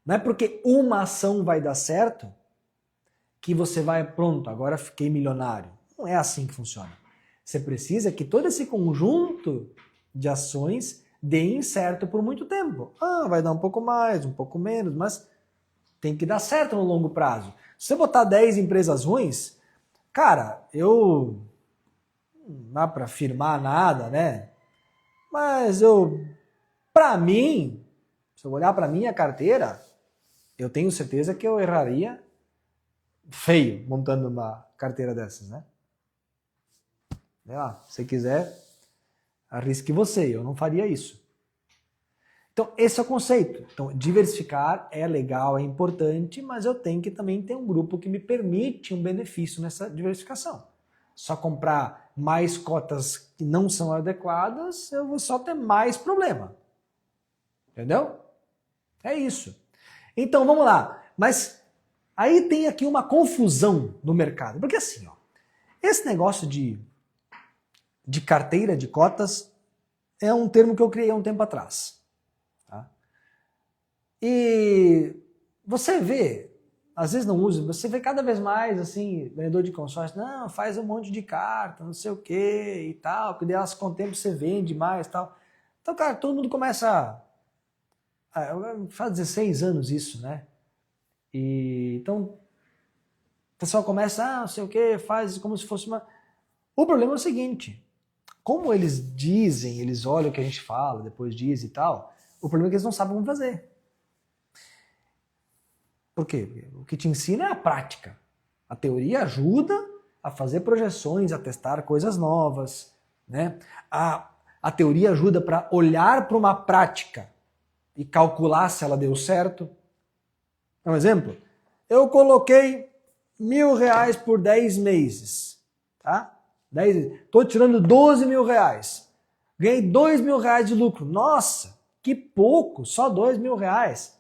Não é porque uma ação vai dar certo que você vai, pronto, agora fiquei milionário. Não é assim que funciona. Você precisa que todo esse conjunto de ações deem certo por muito tempo. Ah, vai dar um pouco mais, um pouco menos, mas tem que dar certo no longo prazo. Se você botar 10 empresas ruins, cara, não dá para afirmar nada, né? Mas para mim, se eu olhar para minha carteira, eu tenho certeza que eu erraria feio montando uma carteira dessas, né? Se quiser, arrisque você, eu não faria isso. Então, esse é o conceito. Então, diversificar é legal, é importante, mas eu tenho que também ter um grupo que me permite um benefício nessa diversificação. Só comprar mais cotas que não são adequadas, eu vou só ter mais problema. Entendeu? É isso. Então, vamos lá. Mas aí tem aqui uma confusão no mercado. Porque assim, esse negócio de carteira de cotas é um termo que eu criei há um tempo atrás. Tá? E você vê, às vezes não usa, você vê cada vez mais assim, vendedor de consórcio, não, faz um monte de carta, não sei o que e tal, porque elas com o tempo você vende mais e tal. Então, cara, todo mundo começa faz 16 anos isso, né? E então o pessoal começa, não sei o que, faz como se fosse uma... O problema é o seguinte, como eles dizem, eles olham o que a gente fala, depois dizem e tal, o problema é que eles não sabem como fazer. Por quê? O que te ensina é a prática. A teoria ajuda a fazer projeções, a testar coisas novas, né? A teoria ajuda para olhar para uma prática e calcular se ela deu certo. Um exemplo, eu coloquei R$1.000 por 10 meses, tá? Estou tirando R$12.000. Ganhei R$2.000 de lucro. Nossa, que pouco, só R$2.000.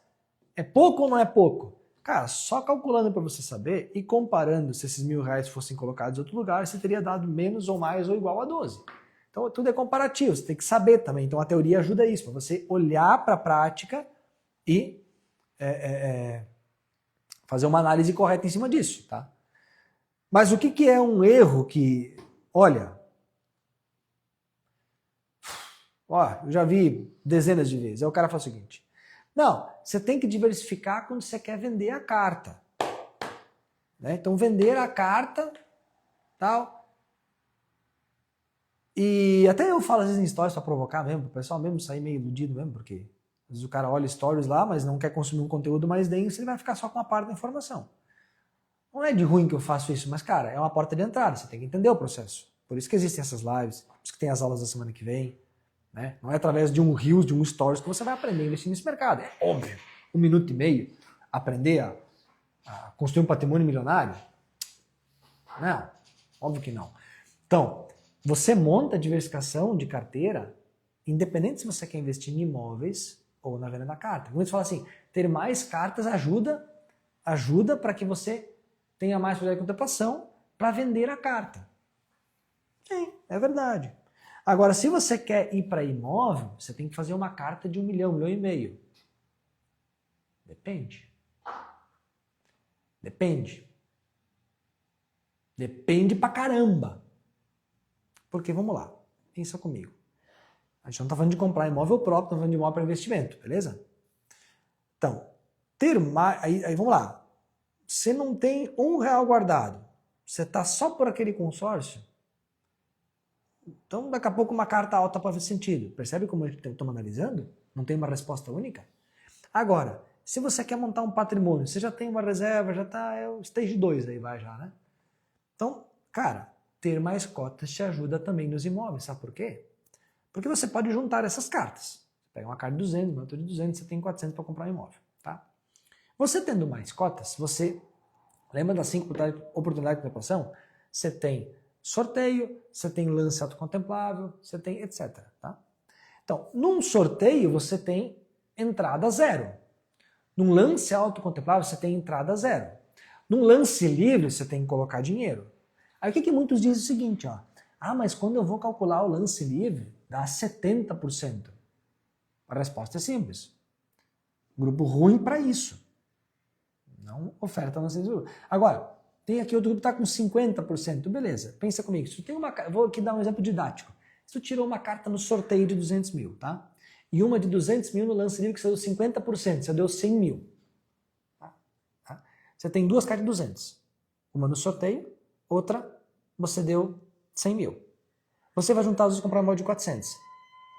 É pouco ou não é pouco? Cara, só calculando para você saber e comparando se esses R$1.000 fossem colocados em outro lugar, você teria dado menos ou mais ou igual a 12. Então tudo é comparativo, você tem que saber também. Então a teoria ajuda isso, para você olhar para a prática e fazer uma análise correta em cima disso, tá? Mas o que é um erro que, olha, eu já vi dezenas de vezes. Aí o cara fala o seguinte, não, você tem que diversificar quando você quer vender a carta. Né? Então vender a carta, tal. E até eu falo às vezes em stories para provocar mesmo, o pessoal mesmo sair meio iludido mesmo, porque às vezes o cara olha stories lá, mas não quer consumir um conteúdo mais denso, ele vai ficar só com uma parte da informação. Não é de ruim que eu faço isso, mas cara, é uma porta de entrada, você tem que entender o processo. Por isso que existem essas lives, por isso que tem as aulas da semana que vem. Né? Não é através de um Reels, de um Stories que você vai aprender a investir nesse mercado. É óbvio. 1 minuto e meio, aprender a construir um patrimônio milionário? Não, óbvio que não. Então, você monta a diversificação de carteira, independente se você quer investir em imóveis ou na venda da carta. Muitos falam assim, ter mais cartas ajuda para que você tenha mais poder de contemplação para vender a carta. Sim, é verdade. Agora, se você quer ir para imóvel, você tem que fazer uma carta de 1 milhão, 1,5 milhão. Depende. Depende pra caramba. Porque, vamos lá, pensa comigo. A gente não está falando de comprar imóvel próprio, estamos falando de imóvel para investimento, beleza? Então, ter mais... Aí vamos lá. Você não tem R$1 guardado. Você está só por aquele consórcio. Então, daqui a pouco uma carta alta pode fazer sentido. Percebe como estamos analisando? Não tem uma resposta única? Agora, se você quer montar um patrimônio, você já tem uma reserva, já está, é o stage 2 aí vai já, né? Então, Cara, ter mais cotas te ajuda também nos imóveis, sabe por quê? Porque você pode juntar essas cartas. Você pega uma carta de 200, uma outra de 200, você tem 400 para comprar um imóvel, tá? Você tendo mais cotas, você lembra das 5 oportunidades de contemplação? Você tem sorteio, você tem lance autocontemplável, você tem etc, tá? Então, num sorteio você tem entrada zero. Num lance autocontemplável você tem entrada zero. Num lance livre você tem que colocar dinheiro. Aí o que muitos dizem é o seguinte, ó. Ah, mas quando eu vou calcular o lance livre, dá 70%. A resposta é simples. Grupo ruim para isso. Não oferta lance livre. Agora, tem aqui outro grupo que está com 50%. Beleza, pensa comigo. Se tu tem uma, vou aqui dar um exemplo didático. Se tu tirou uma carta no sorteio de 200 mil, tá? E uma de 200 mil no lance livre que você deu 50%, você deu 100 mil. Tá? Você tem duas cartas de 200. Uma no sorteio, outra você deu 100 mil. Você vai juntar os dois e comprar um imóvel de 400.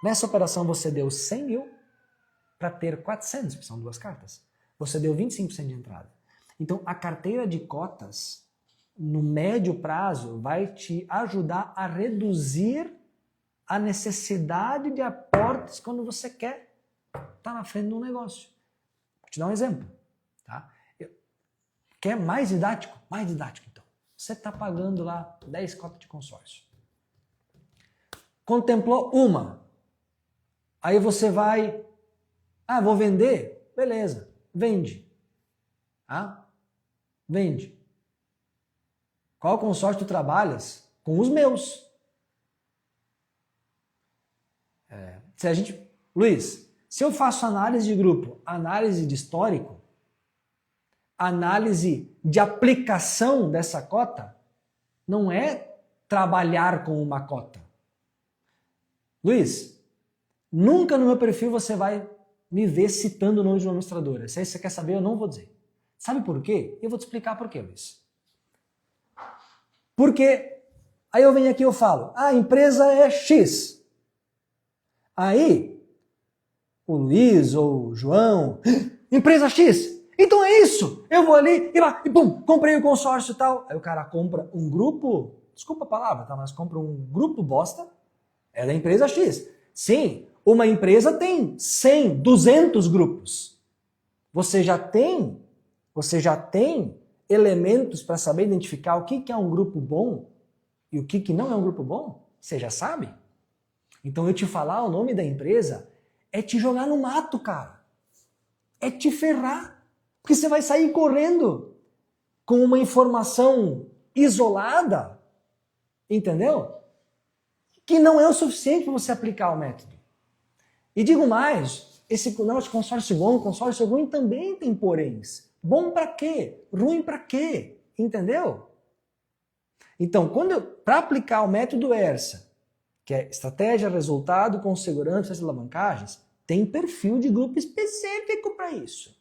Nessa operação você deu 100 mil para ter 400, que são duas cartas. Você deu 25% de entrada. Então a carteira de cotas, no médio prazo, vai te ajudar a reduzir a necessidade de aportes quando você quer estar na frente de um negócio. Vou te dar um exemplo. Tá? Quer mais didático? Mais didático, então. Você está pagando lá 10 cotas de consórcio. Contemplou uma. Aí você vai... Ah, vou vender? Beleza. Vende. Ah? Vende. Qual consórcio tu trabalhas? Com os meus. Se a gente... Luiz, se eu faço análise de grupo, análise de histórico, análise de aplicação dessa cota, não é trabalhar com uma cota. Luiz, nunca no meu perfil você vai me ver citando o nome de uma administradora. Se você quer saber, eu não vou dizer. Sabe por quê? Eu vou te explicar por quê, Luiz. Porque aí eu venho aqui e eu falo, a empresa é X. Aí, o Luiz ou o João, empresa X, então é isso, eu vou ali e pum, comprei o consórcio e tal. Aí o cara compra um grupo, desculpa a palavra, tá? Mas compra um grupo bosta, é da empresa X. Sim, uma empresa tem 100, 200 grupos. Você já tem elementos para saber identificar o que é um grupo bom e o que não é um grupo bom? Você já sabe? Então eu te falar o nome da empresa é te jogar no mato, cara. É te ferrar. Porque você vai sair correndo com uma informação isolada, entendeu? Que não é o suficiente para você aplicar o método. E digo mais, esse consórcio bom, consórcio ruim também tem poréns. Bom para quê? Ruim para quê? Entendeu? Então, para aplicar o método ERSA, que é estratégia, resultado com segurança e alavancagens, tem perfil de grupo específico para isso.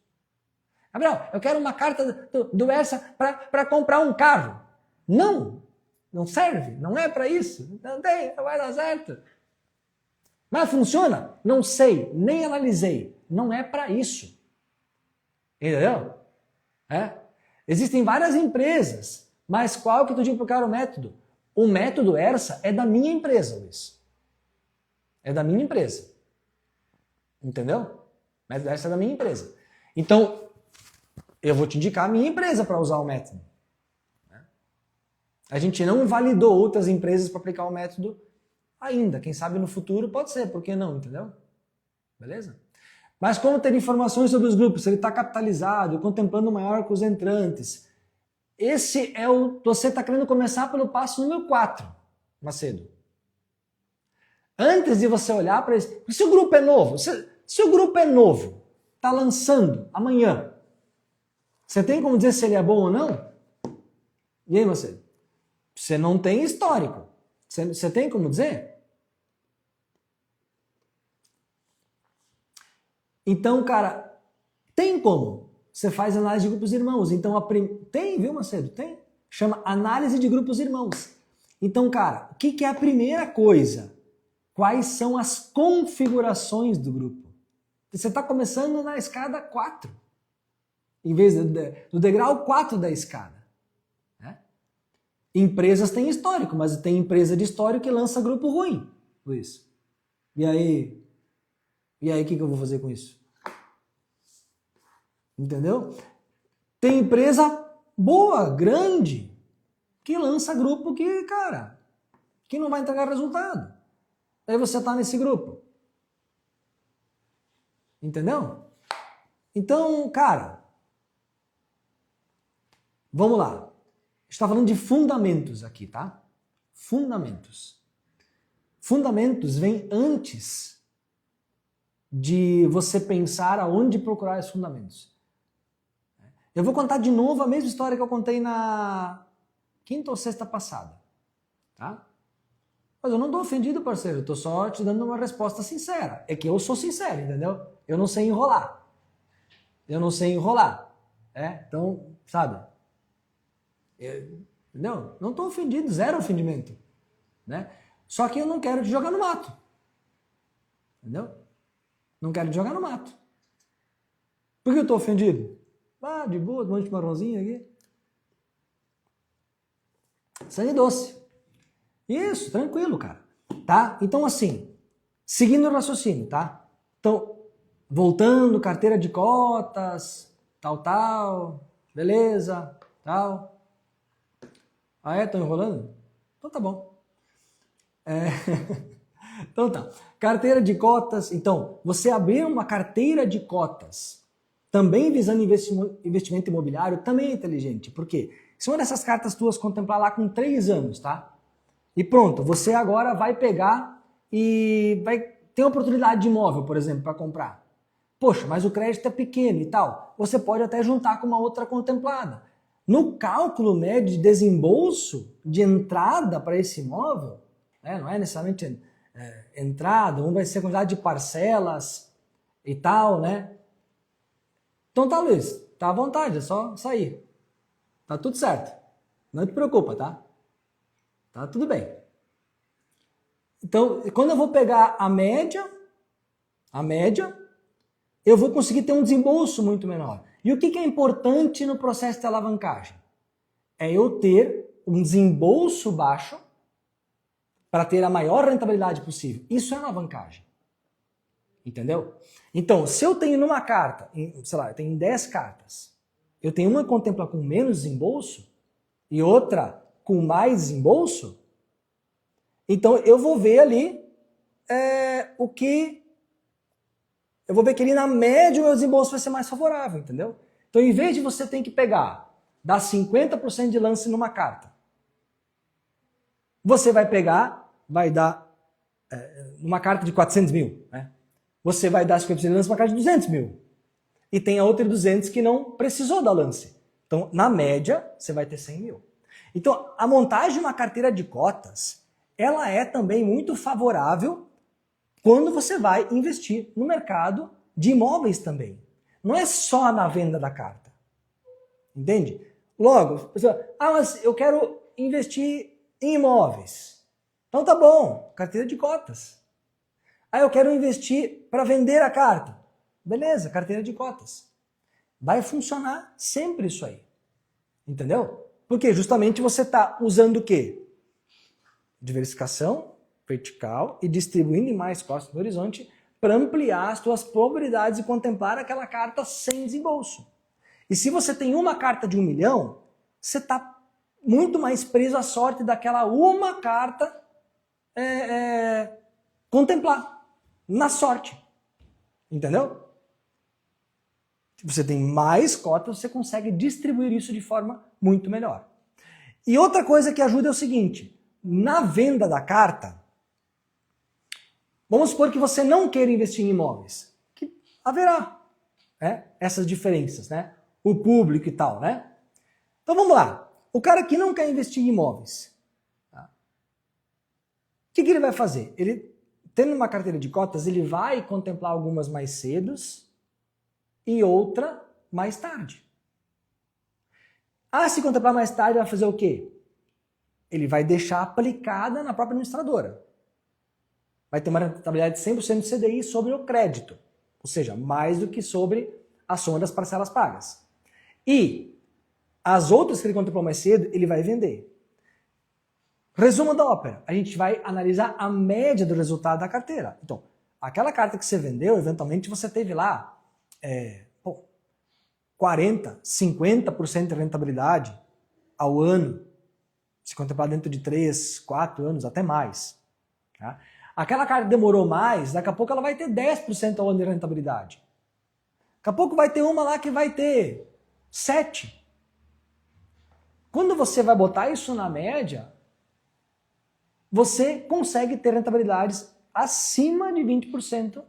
Gabriel, eu quero uma carta do ERSA para comprar um carro. Não serve, não é para isso. Não tem, não vai dar certo. Mas funciona? Não sei, nem analisei. Não é para isso. Entendeu? Existem várias empresas, mas qual que tu diz para o cara o método? O método ERSA é da minha empresa, Luiz. É da minha empresa. Entendeu? O método ERSA é da minha empresa. Então, eu vou te indicar a minha empresa para usar o método. A gente não validou outras empresas para aplicar o método ainda. Quem sabe no futuro pode ser, por que não? Entendeu? Beleza? Mas como ter informações sobre os grupos, se ele está capitalizado, contemplando maior que os entrantes. Esse é você está querendo começar pelo passo número 4, Macedo. Antes de você olhar para isso, se o grupo é novo, se o grupo é novo, está lançando amanhã, você tem como dizer se ele é bom ou não? E aí, Macedo? Você não tem histórico. Você tem como dizer? Então, cara, tem como. Você faz análise de grupos irmãos. Então, tem, viu, Macedo? Tem. Chama análise de grupos irmãos. Então, cara, o que é a primeira coisa? Quais são as configurações do grupo? Você está começando na escada 4, em vez do degrau 4 da escada. Né? Empresas têm histórico, mas tem empresa de histórico que lança grupo ruim, Luiz. E aí? E aí, o que eu vou fazer com isso? Entendeu? Tem empresa boa, grande, que lança grupo que, cara, que não vai entregar resultado. Aí você tá nesse grupo. Entendeu? Então, cara, vamos lá. A gente está falando de fundamentos aqui, tá? Fundamentos. Fundamentos vem antes de você pensar aonde procurar esses fundamentos. Eu vou contar de novo a mesma história que eu contei na quinta ou sexta passada, tá? Mas eu não tô ofendido, parceiro, eu tô só te dando uma resposta sincera. É que eu sou sincero, entendeu? Eu não sei enrolar. Eu não sei enrolar. Então, sabe? Entendeu? Não tô ofendido, zero ofendimento. Né? Só que eu não quero te jogar no mato. Entendeu? Não quero te jogar no mato. Por que eu tô ofendido? Ah, de boa, um monte de marronzinho aqui. Sangue doce. Isso, tranquilo, cara. Tá? Então, assim, seguindo o raciocínio, tá? Então, voltando, carteira de cotas, tal, beleza, tal. Ah, é? Tô enrolando? Então tá bom. Então tá. Carteira de cotas. Então, você abrir uma carteira de cotas, também visando investimento imobiliário, também é inteligente. Por quê? Se uma dessas cartas tuas contemplar lá com 3 anos, tá? E pronto, você agora vai pegar e vai ter uma oportunidade de imóvel, por exemplo, para comprar. Poxa, mas o crédito é pequeno e tal. Você pode até juntar com uma outra contemplada. No cálculo médio de desembolso de entrada para esse imóvel, não é necessariamente entrada, vai ser a quantidade de parcelas e tal, né? Então tá, Luiz, tá à vontade, é só sair. Tá tudo certo. Não te preocupa, tá? Tá tudo bem. Então, quando eu vou pegar a média, eu vou conseguir ter um desembolso muito menor. E o que é importante no processo de alavancagem? É eu ter um desembolso baixo para ter a maior rentabilidade possível. Isso é alavancagem. Entendeu? Então, se eu tenho numa carta, sei lá, eu tenho 10 cartas, eu tenho uma que contempla com menos desembolso e outra com mais desembolso, então eu vou ver ali eu vou ver que ali na média o meu desembolso vai ser mais favorável, entendeu? Então, em vez de você ter que pegar, dar 50% de lance numa carta, você vai pegar, vai dar numa carta de 400 mil, né? Você vai dar 50% de lance numa carta de 200 mil. E tem a outra de 200 que não precisou dar lance. Então, na média, você vai ter 100 mil. Então, a montagem de uma carteira de cotas, ela é também muito favorável quando você vai investir no mercado de imóveis também. Não é só na venda da carta. Entende? Logo, mas eu quero investir em imóveis. Então tá bom, carteira de cotas. Eu quero investir para vender a carta. Beleza, carteira de cotas. Vai funcionar sempre isso aí. Entendeu? Porque justamente você está usando o quê? Diversificação vertical e distribuindo em mais costas no horizonte para ampliar as suas probabilidades de contemplar aquela carta sem desembolso. E se você tem uma carta de 1 milhão, você está muito mais preso à sorte daquela uma carta contemplar. Na sorte. Entendeu? Se você tem mais cotas, você consegue distribuir isso de forma muito melhor. E outra coisa que ajuda é o seguinte, na venda da carta, vamos supor que você não queira investir em imóveis, que haverá essas diferenças, né? O público e tal, né? Então vamos lá, o cara que não quer investir em imóveis, tá? O que ele vai fazer? Ele, tendo uma carteira de cotas, ele vai contemplar algumas mais cedo e outra mais tarde. Se contemplar mais tarde, vai fazer o quê? Ele vai deixar aplicada na própria administradora. Vai ter uma rentabilidade de 100% de CDI sobre o crédito. Ou seja, mais do que sobre a soma das parcelas pagas. E as outras que ele contemplou mais cedo, ele vai vender. Resumo da ópera. A gente vai analisar a média do resultado da carteira. Então, aquela carta que você vendeu, eventualmente você teve lá 40%, 50% de rentabilidade ao ano, se contemplar dentro de 3, 4 anos, até mais. Tá? Aquela carta que demorou mais, daqui a pouco ela vai ter 10% ao ano de rentabilidade. Daqui a pouco vai ter uma lá que vai ter 7%. Quando você vai botar isso na média, você consegue ter rentabilidades acima de 20%.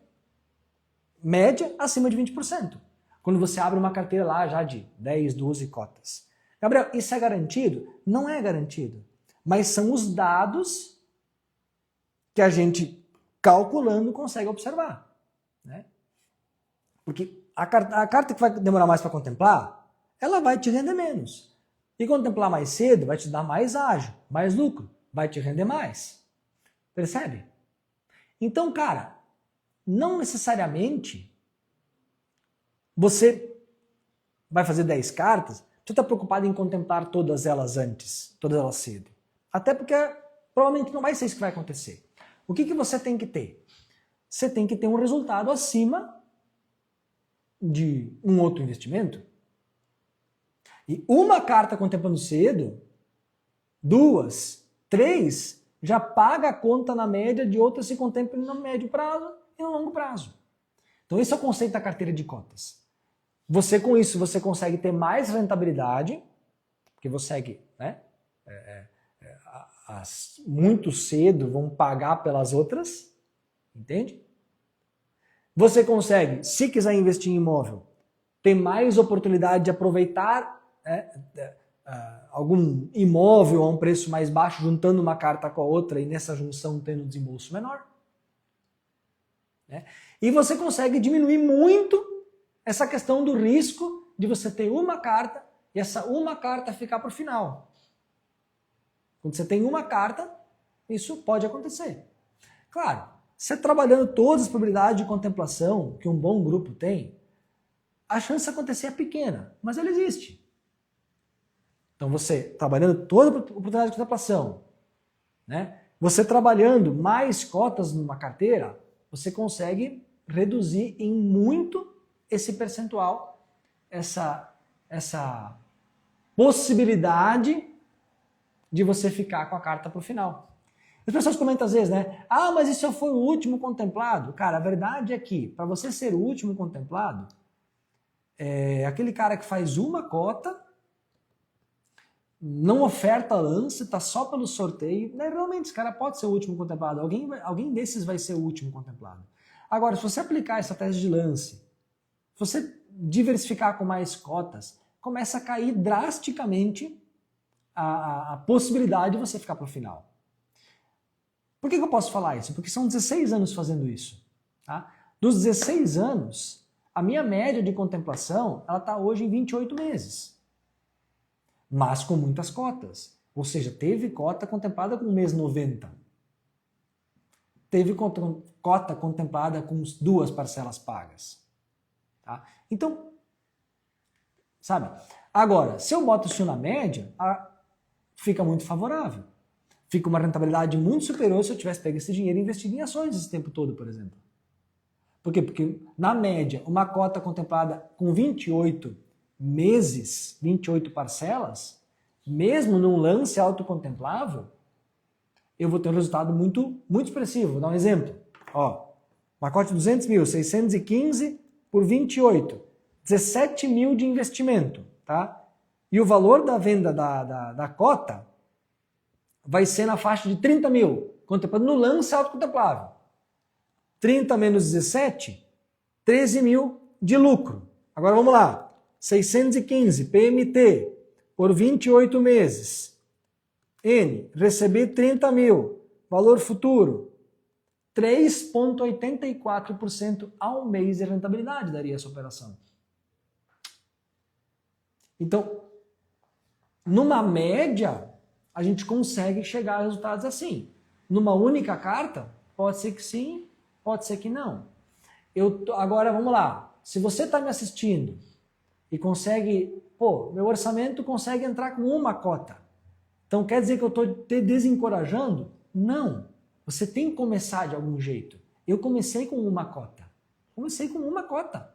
Média acima de 20%. Quando você abre uma carteira lá já de 10, 12 cotas. Gabriel, isso é garantido? Não é garantido. Mas são os dados que a gente, calculando, consegue observar. Né? Porque a carta que vai demorar mais para contemplar, ela vai te render menos. E contemplar mais cedo vai te dar mais ágio, mais lucro, vai te render mais. Percebe? Então, cara, não necessariamente você vai fazer 10 cartas, você está preocupado em contemplar todas elas antes, todas elas cedo. Até porque provavelmente não vai ser isso que vai acontecer. O que você tem que ter? Você tem que ter um resultado acima de um outro investimento. E uma carta contemplando cedo, 2, 3, já paga a conta na média de outras se contemplam no médio prazo e no longo prazo. Então esse é o conceito da carteira de cotas. Você com isso, você consegue ter mais rentabilidade, porque você consegue, né? Muito cedo vão pagar pelas outras, entende? Você consegue, se quiser investir em imóvel, ter mais oportunidade de aproveitar algum imóvel a um preço mais baixo, juntando uma carta com a outra e nessa junção tendo um desembolso menor. Né? E você consegue diminuir muito essa questão do risco de você ter uma carta e essa uma carta ficar para o final. Quando você tem uma carta, isso pode acontecer. Claro, você trabalhando todas as probabilidades de contemplação que um bom grupo tem, a chance de acontecer é pequena, mas ela existe. Então você trabalhando toda a oportunidade de contemplação, né? Você trabalhando mais cotas numa carteira, você consegue reduzir em muito esse percentual, essa possibilidade de você ficar com a carta para o final. As pessoas comentam às vezes, né? Ah, mas e se eu for o último contemplado? Cara, a verdade é que, para você ser o último contemplado, aquele cara que faz uma cota, não oferta lance, tá só pelo sorteio, né? Realmente esse cara pode ser o último contemplado. Alguém desses vai ser o último contemplado. Agora, se você aplicar essa tese de lance, se você diversificar com mais cotas, começa a cair drasticamente a possibilidade de você ficar para o final. Por que eu posso falar isso? Porque são 16 anos fazendo isso. Tá? Dos 16 anos, a minha média de contemplação ela está hoje em 28 meses. Mas com muitas cotas. Ou seja, teve cota contemplada com o mês 90. Teve cota contemplada com 2 parcelas pagas. Tá? Então, sabe? Agora, se eu boto isso na média, fica muito favorável. Fica uma rentabilidade muito superior se eu tivesse pego esse dinheiro e investido em ações esse tempo todo, por exemplo. Por quê? Porque, na média, uma cota contemplada com 28 meses, 28 parcelas, mesmo num lance autocontemplável, eu vou ter um resultado muito, muito expressivo. Vou dar um exemplo. Ó, pacote de 200 mil, 615 por 28, 17 mil de investimento. Tá? E o valor da venda da cota vai ser na faixa de 30 mil, contemplado no lance autocontemplável. 30 menos 17, 13 mil de lucro. Agora vamos lá. 615 PMT por 28 meses. N, receber 30 mil. Valor futuro, 3,84% ao mês de rentabilidade daria essa operação. Então, numa média, a gente consegue chegar a resultados assim. Numa única carta, pode ser que sim, pode ser que não. Agora, vamos lá. Se você está me assistindo e consegue, meu orçamento consegue entrar com uma cota. Então quer dizer que eu estou te desencorajando? Não. Você tem que começar de algum jeito. Eu comecei com uma cota. Comecei com uma cota.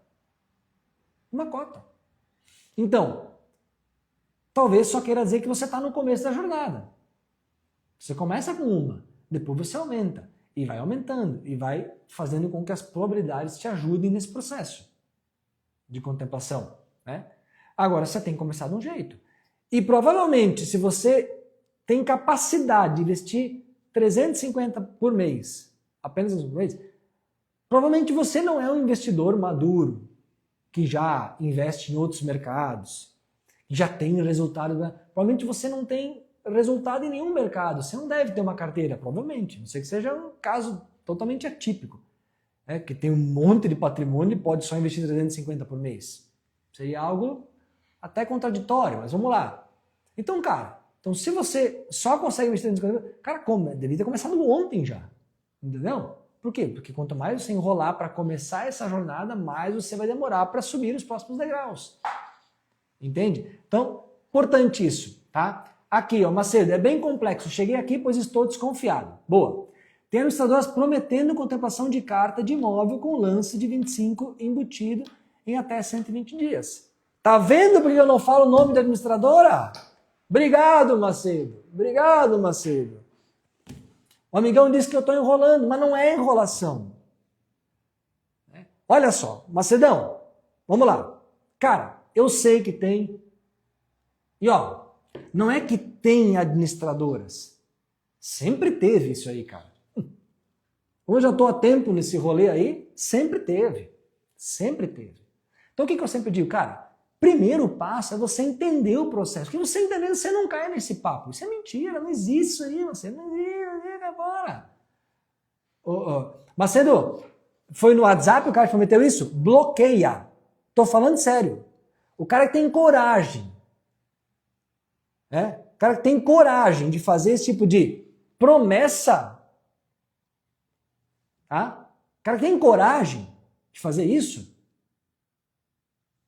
Uma cota. Então, talvez só queira dizer que você está no começo da jornada. Você começa com uma, depois você aumenta. E vai aumentando. E vai fazendo com que as probabilidades te ajudem nesse processo de contemplação, né? Agora, você tem que começar de um jeito. E provavelmente, se você tem capacidade de investir 350 por mês, apenas por mês, provavelmente você não é um investidor maduro, que já investe em outros mercados, que já tem resultado. Provavelmente você não tem resultado em nenhum mercado. Você não deve ter uma carteira, provavelmente. Não sei que seja um caso totalmente atípico, né? Que tem um monte de patrimônio e pode só investir 350 por mês. Seria algo até contraditório, mas vamos lá. Então, cara, se você só consegue investir 350, cara, como? Devia ter começado ontem já. Entendeu? Por quê? Porque quanto mais você enrolar para começar essa jornada, mais você vai demorar para subir os próximos degraus. Entende? Então, importante isso, tá? Aqui, ó, Macedo, é bem complexo. Cheguei aqui, pois estou desconfiado. Boa. Tem administradoras prometendo contemplação de carta de imóvel com lance de 25 embutido em até 120 dias. Tá vendo porque eu não falo o nome da administradora? Obrigado, Macedo. Obrigado, Macedo. O amigão disse que eu estou enrolando, mas não é enrolação. Olha só, Macedão, vamos lá. Cara, eu sei que tem. E ó, não é que tem administradoras. Sempre teve isso aí, cara. Como eu já estou há tempo nesse rolê aí, sempre teve. Sempre teve. Então o que eu sempre digo, cara? Primeiro passo é você entender o processo. Porque você entendendo, você não cai nesse papo. Isso é mentira, não existe isso aí, você não existe, agora. Macedo, foi no WhatsApp o cara que prometeu isso? Bloqueia. Tô falando sério. O cara que tem coragem, né? O cara que tem coragem de fazer esse tipo de promessa, tá? O cara que tem coragem de fazer isso,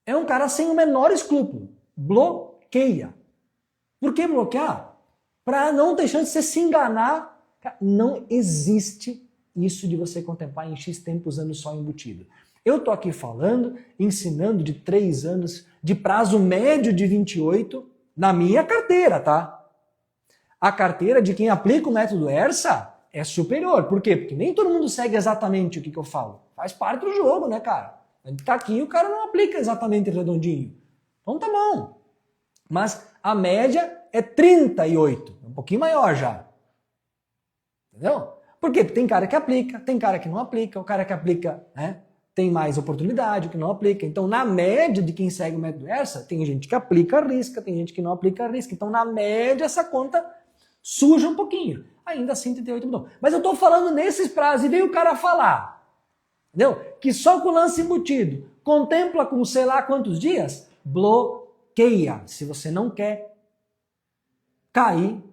é um cara sem o menor escrúpulo. Bloqueia. Por que bloquear? Para não ter chance de você se enganar. Não existe isso de você contemplar em X tempo usando só embutido. Eu tô aqui falando, ensinando de 3 anos, de prazo médio de 28, na minha carteira, tá? A carteira de quem aplica o método ERSA é superior. Por quê? Porque nem todo mundo segue exatamente o que eu falo. Faz parte do jogo, né, cara? A gente tá aqui e o cara não aplica exatamente redondinho. Então tá bom. Mas a média é 38. É um pouquinho maior já. Entendeu? Por quê? Porque tem cara que aplica, tem cara que não aplica. O cara que aplica, né, tem mais oportunidade, o que não aplica. Então, na média de quem segue o método ERSA, tem gente que aplica a risca, tem gente que não aplica a risca. Então, na média, essa conta suja um pouquinho. Ainda assim, 38 mudou. Mas eu tô falando nesses prazos e veio o cara falar, entendeu? Que só com o lance embutido contempla com sei lá quantos dias, bloqueia. Se você não quer cair,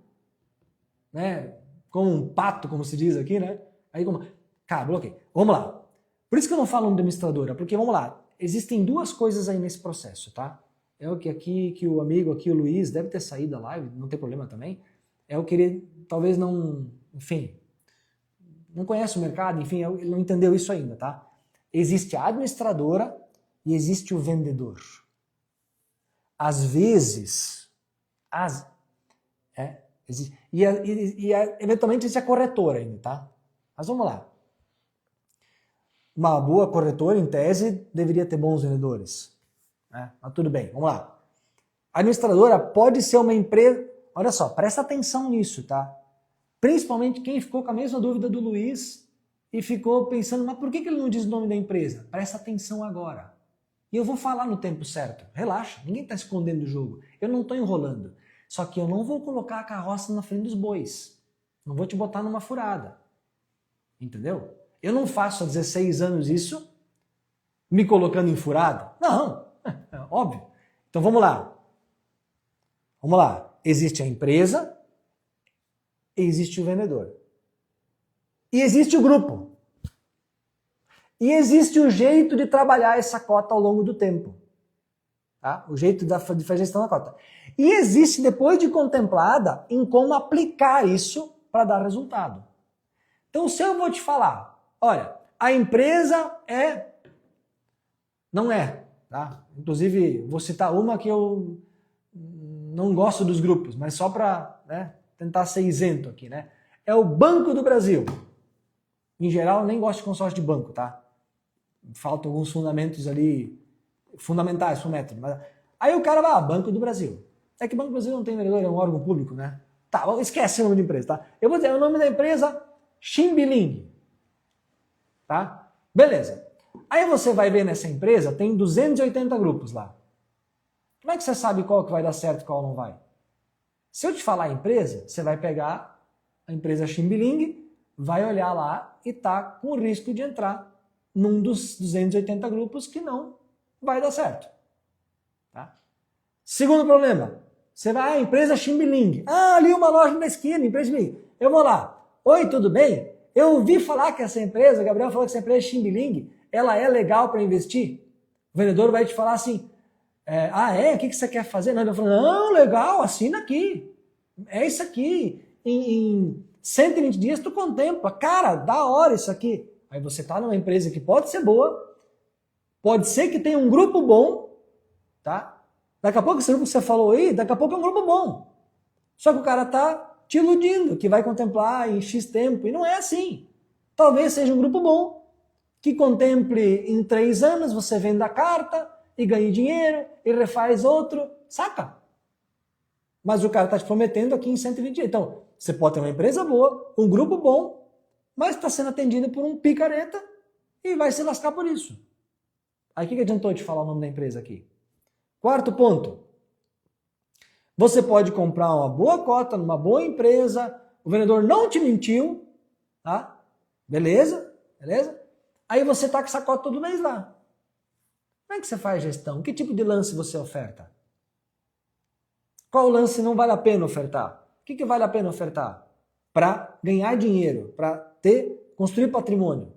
né, como um pato, como se diz aqui, né? Aí como, cara, bloqueia. Vamos lá. Por isso que eu não falo de administradora, porque vamos lá, existem duas coisas aí nesse processo, tá? É o que aqui, que o amigo aqui, o Luiz, deve ter saído da live, não tem problema também. É o que ele talvez não, enfim, não conhece o mercado, enfim, ele não entendeu isso ainda, tá? Existe a administradora e existe o vendedor. Às vezes, eventualmente existe a corretora ainda, tá? Mas vamos lá. Uma boa corretora, em tese, deveria ter bons vendedores, né? Mas tudo bem, vamos lá. A administradora pode ser uma empresa. Olha só, presta atenção nisso, tá? Principalmente quem ficou com a mesma dúvida do Luiz e ficou pensando, mas por que ele não diz o nome da empresa? Presta atenção agora. E eu vou falar no tempo certo. Relaxa, ninguém está escondendo o jogo. Eu não estou enrolando. Só que eu não vou colocar a carroça na frente dos bois. Não vou te botar numa furada. Entendeu? Eu não faço há 16 anos isso me colocando em furada. Não, é óbvio. Então vamos lá. Vamos lá. Existe a empresa, existe o vendedor. E existe o grupo. E existe o jeito de trabalhar essa cota ao longo do tempo. Tá? O jeito de fazer gestão da cota. E existe, depois de contemplada, em como aplicar isso para dar resultado. Então, se eu vou te falar, olha, a empresa não é, tá? Inclusive, vou citar uma que eu não gosto dos grupos, mas só para, né, tentar ser isento aqui, né? É o Banco do Brasil. Em geral, eu nem gosto de consórcio de banco, tá? Faltam alguns fundamentos ali, fundamentais pro método. Mas... Aí o cara vai, Banco do Brasil. É que Banco do Brasil não tem vendedor, é um órgão público, né? Tá, esquece o nome da empresa, tá? Eu vou dizer o nome da empresa, Ximbiling. Tá? Beleza. Aí você vai ver nessa empresa, tem 280 grupos lá. Como é que você sabe qual que vai dar certo e qual não vai? Se eu te falar a empresa, você vai pegar a empresa Ximbiling, vai olhar lá e tá com o risco de entrar num dos 280 grupos que não vai dar certo. Tá? Segundo problema, você vai, empresa Ximbiling. Ali uma loja na esquina, empresa Ximbiling. Eu vou lá. Oi, tudo bem? Eu ouvi falar que essa empresa, Gabriel falou que essa empresa Ximbiling, ela é legal para investir. O vendedor vai te falar assim, o que você quer fazer? Não, ele vai falar, não, legal, assina aqui. É isso aqui. Em 120 dias tu contempla. Cara, da hora isso aqui. Aí você tá numa empresa que pode ser boa, pode ser que tenha um grupo bom, tá? Daqui a pouco esse grupo que você falou aí, daqui a pouco é um grupo bom. Só que o cara tá te iludindo, que vai contemplar em X tempo, e não é assim. Talvez seja um grupo bom, que contemple em 3 anos, você vende a carta e ganhe dinheiro, e refaz outro, saca? Mas o cara tá te prometendo aqui em 120 dias. Então, você pode ter uma empresa boa, um grupo bom, mas está sendo atendido por um picareta e vai se lascar por isso. Aí o que adiantou te falar o nome da empresa aqui? Quarto ponto. Você pode comprar uma boa cota numa boa empresa, o vendedor não te mentiu, tá? Beleza? Beleza? Aí você tá com essa cota todo mês lá. Como é que você faz gestão? Que tipo de lance você oferta? Qual lance não vale a pena ofertar? O que vale a pena ofertar? Para ganhar dinheiro, para construir patrimônio.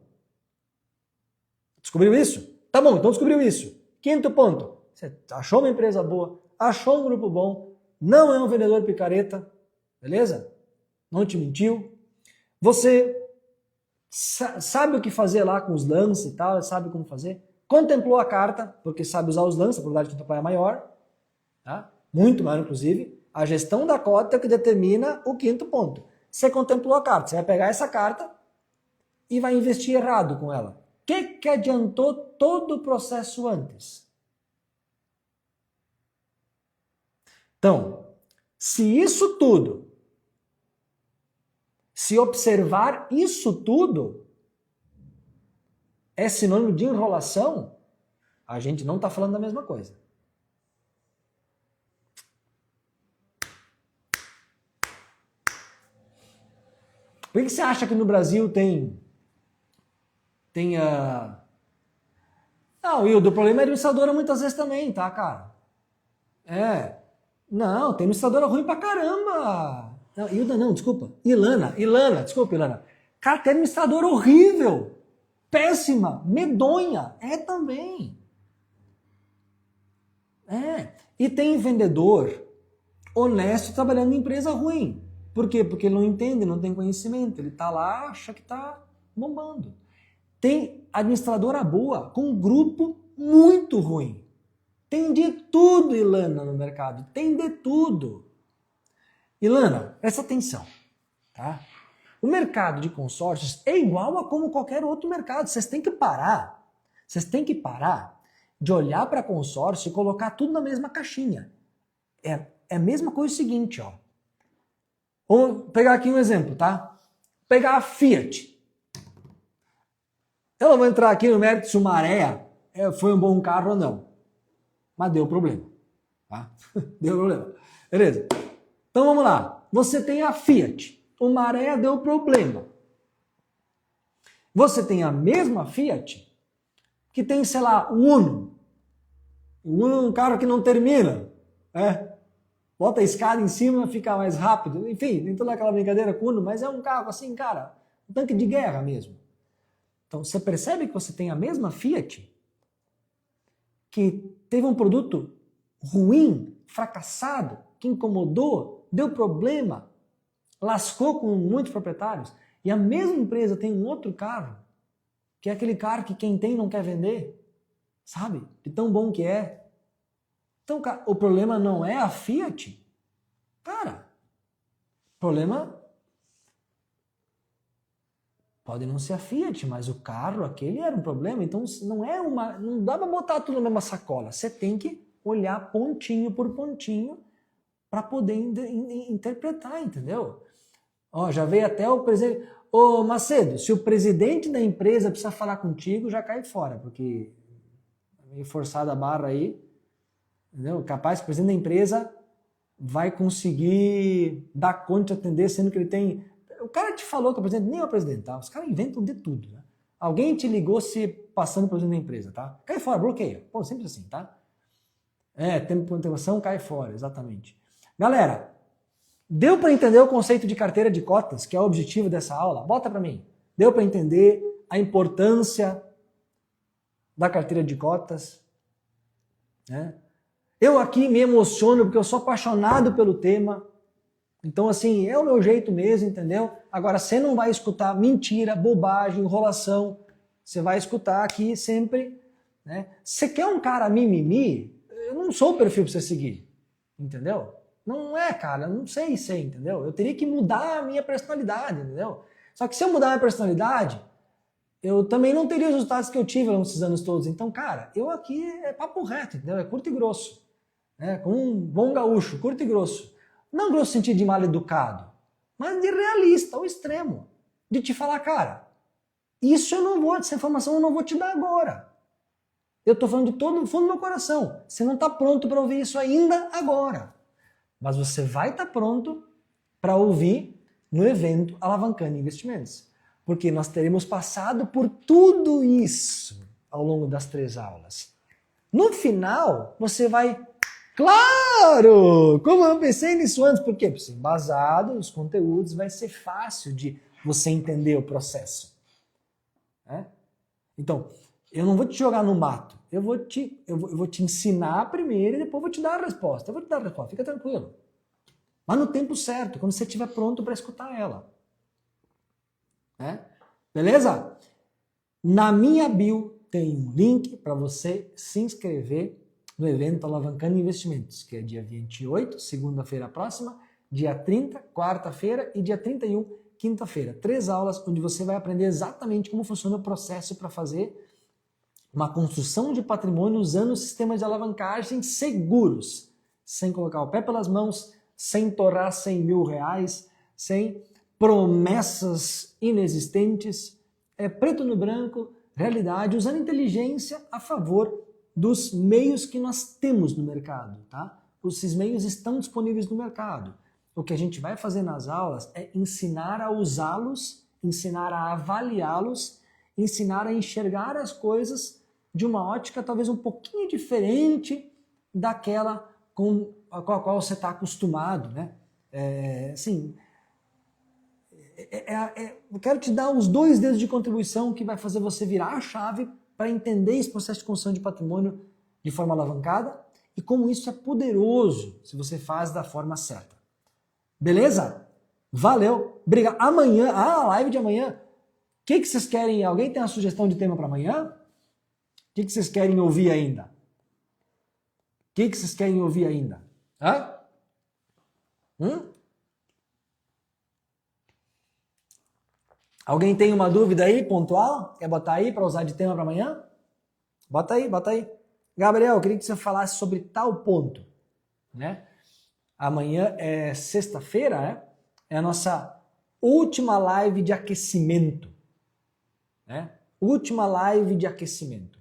Descobriu isso? Tá bom, então descobriu isso. Quinto ponto. Você achou uma empresa boa, achou um grupo bom, não é um vendedor picareta, beleza? Não te mentiu. Você sabe o que fazer lá com os lances e tal, sabe como fazer. Contemplou a carta, porque sabe usar os lances, a probabilidade de contemplar é maior, tá? Muito maior, inclusive. A gestão da cota é o que determina o quinto ponto. Você contemplou a carta, você vai pegar essa carta e vai investir errado com ela. O que adiantou todo o processo antes? Então, se observar isso tudo é sinônimo de enrolação, a gente não está falando da mesma coisa. Por que você acha que no Brasil tem a... Não, Hildo, o problema é administradora muitas vezes também, tá, cara? Não, tem administradora ruim pra caramba. Não, Hilda não, desculpa. Ilana, desculpa, Ilana. Cara, tem administradora horrível. Péssima, medonha. É também. E tem vendedor honesto trabalhando em empresa ruim. Por quê? Porque ele não entende, não tem conhecimento. Ele tá lá, acha que tá bombando. Tem administradora boa com um grupo muito ruim. Tem de tudo, Ilana, no mercado. Tem de tudo. Ilana, presta atenção. Tá? O mercado de consórcios é igual a como qualquer outro mercado. Vocês têm que parar. De olhar para consórcio e colocar tudo na mesma caixinha. É a mesma coisa o seguinte, ó. Vamos pegar aqui um exemplo, tá? Pegar a Fiat. Eu não vou entrar aqui no mérito se o Maré foi um bom carro ou não. Mas deu problema. Tá? Deu problema. Beleza? Então vamos lá. Você tem a Fiat. O Maré deu problema. Você tem a mesma Fiat que tem, sei lá, o Uno. O Uno é um carro que não termina. Bota a escada em cima, fica mais rápido. Enfim, tem toda aquela brincadeira com o Uno, mas é um carro assim, cara, um tanque de guerra mesmo. Então, você percebe que você tem a mesma Fiat que teve um produto ruim, fracassado, que incomodou, deu problema, lascou com muitos proprietários. E a mesma empresa tem um outro carro, que é aquele carro que quem tem não quer vender, sabe? De tão bom que é. Então, cara, o problema não é a Fiat. Cara, o problema pode não ser a Fiat, mas o carro, aquele era um problema. Então, não dá para botar tudo na mesma sacola. Você tem que olhar pontinho por pontinho para poder interpretar, entendeu? Ó, já veio até o presidente. Ô Macedo, se o presidente da empresa precisa falar contigo, já cai fora, porque é meio forçada a barra aí, entendeu? Capaz que o presidente da empresa vai conseguir dar conta de atender, sendo que ele tem... O cara te falou que o presidente nem é o presidente, tá? Os caras inventam de tudo, né? Alguém te ligou se passando por presidente da empresa, tá? Cai fora, bloqueia. Pô, sempre assim, tá? Tempo de pontuação, cai fora, exatamente. Galera, deu para entender o conceito de carteira de cotas, que é o objetivo dessa aula? Bota para mim. Deu para entender a importância da carteira de cotas? Né? Eu aqui me emociono porque eu sou apaixonado pelo tema. Então, assim, é o meu jeito mesmo, entendeu? Agora, você não vai escutar mentira, bobagem, enrolação. Você vai escutar aqui sempre, né? Você quer um cara mimimi? Eu não sou o perfil para você seguir, entendeu? Não é, cara, não sei, entendeu? Eu teria que mudar a minha personalidade, entendeu? Só que se eu mudar a minha personalidade, eu também não teria os resultados que eu tive nesses anos todos. Então, cara, eu aqui é papo reto, entendeu? É curto e grosso. Né? Com um bom gaúcho, curto e grosso. Não grosso no sentido de mal educado, mas de realista, ao extremo. De te falar, cara, essa informação eu não vou te dar agora. Eu tô falando de todo o fundo do meu coração. Você não tá pronto para ouvir isso ainda agora. Mas você vai estar pronto para ouvir no evento Alavancando Investimentos. Porque nós teremos passado por tudo isso ao longo das 3 aulas. No final, você vai... Claro! Como eu pensei nisso antes, por quê? Porque embasado nos conteúdos vai ser fácil de você entender o processo. Né? Então, eu não vou te jogar no mato. Eu vou te ensinar primeiro e depois vou te dar a resposta. Eu vou te dar a resposta, fica tranquilo. Mas no tempo certo, quando você estiver pronto para escutar ela. Né? Beleza? Na minha bio tem um link para você se inscrever no evento Alavancando Investimentos, que é dia 28, segunda-feira próxima, dia 30, quarta-feira e dia 31, quinta-feira. 3 aulas onde você vai aprender exatamente como funciona o processo para fazer uma construção de patrimônio usando sistemas de alavancagem seguros, sem colocar o pé pelas mãos, sem torrar 100 mil reais, sem promessas inexistentes, preto no branco, realidade, usando inteligência a favor dos meios que nós temos no mercado, tá? Esses meios estão disponíveis no mercado. O que a gente vai fazer nas aulas é ensinar a usá-los, ensinar a avaliá-los, ensinar a enxergar as coisas de uma ótica talvez um pouquinho diferente daquela com a qual você está acostumado, né? Eu quero te dar os 2 dedos de contribuição que vai fazer você virar a chave para entender esse processo de construção de patrimônio de forma alavancada e como isso é poderoso se você faz da forma certa. Beleza? Valeu! Obrigado. Amanhã, a live de amanhã, o que vocês querem? Alguém tem uma sugestão de tema para amanhã? O que vocês querem ouvir ainda? O que vocês querem ouvir ainda? Hã? Alguém tem uma dúvida aí, pontual? Quer botar aí para usar de tema para amanhã? Bota aí, bota aí. Gabriel, eu queria que você falasse sobre tal ponto. Né? Amanhã é sexta-feira, né? É a nossa última live de aquecimento. Né? Última live de aquecimento.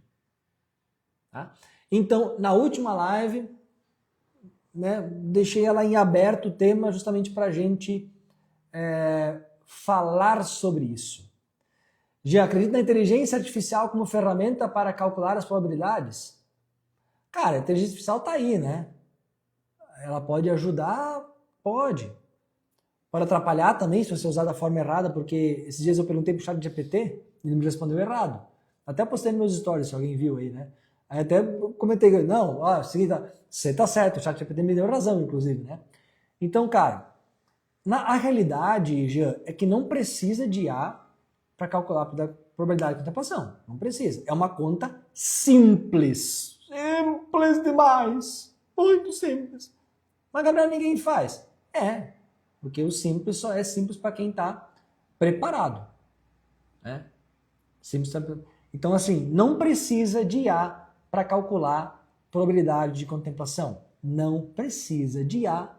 Tá? Então, na última live, né, deixei ela em aberto o tema justamente para a gente falar sobre isso. Já acredita na inteligência artificial como ferramenta para calcular as probabilidades? Cara, a inteligência artificial está aí, né? Ela pode ajudar? Pode. Pode atrapalhar também se você usar da forma errada, porque esses dias eu perguntei pro ChatGPT e ele me respondeu errado. Até postei nos meus stories, se alguém viu aí, né? Aí até comentei, não, ó, você tá certo, o ChatGPT me deu razão, inclusive, né? Então, cara, a realidade, Jean, é que não precisa de IA para calcular a probabilidade de contemplação. Não precisa. É uma conta simples. Simples demais. Muito simples. Mas, Gabriel, ninguém faz. É, porque o simples só é simples para quem está preparado. Né? Simples. Então, assim, não precisa de IA para calcular probabilidade de contemplação. Não precisa de IA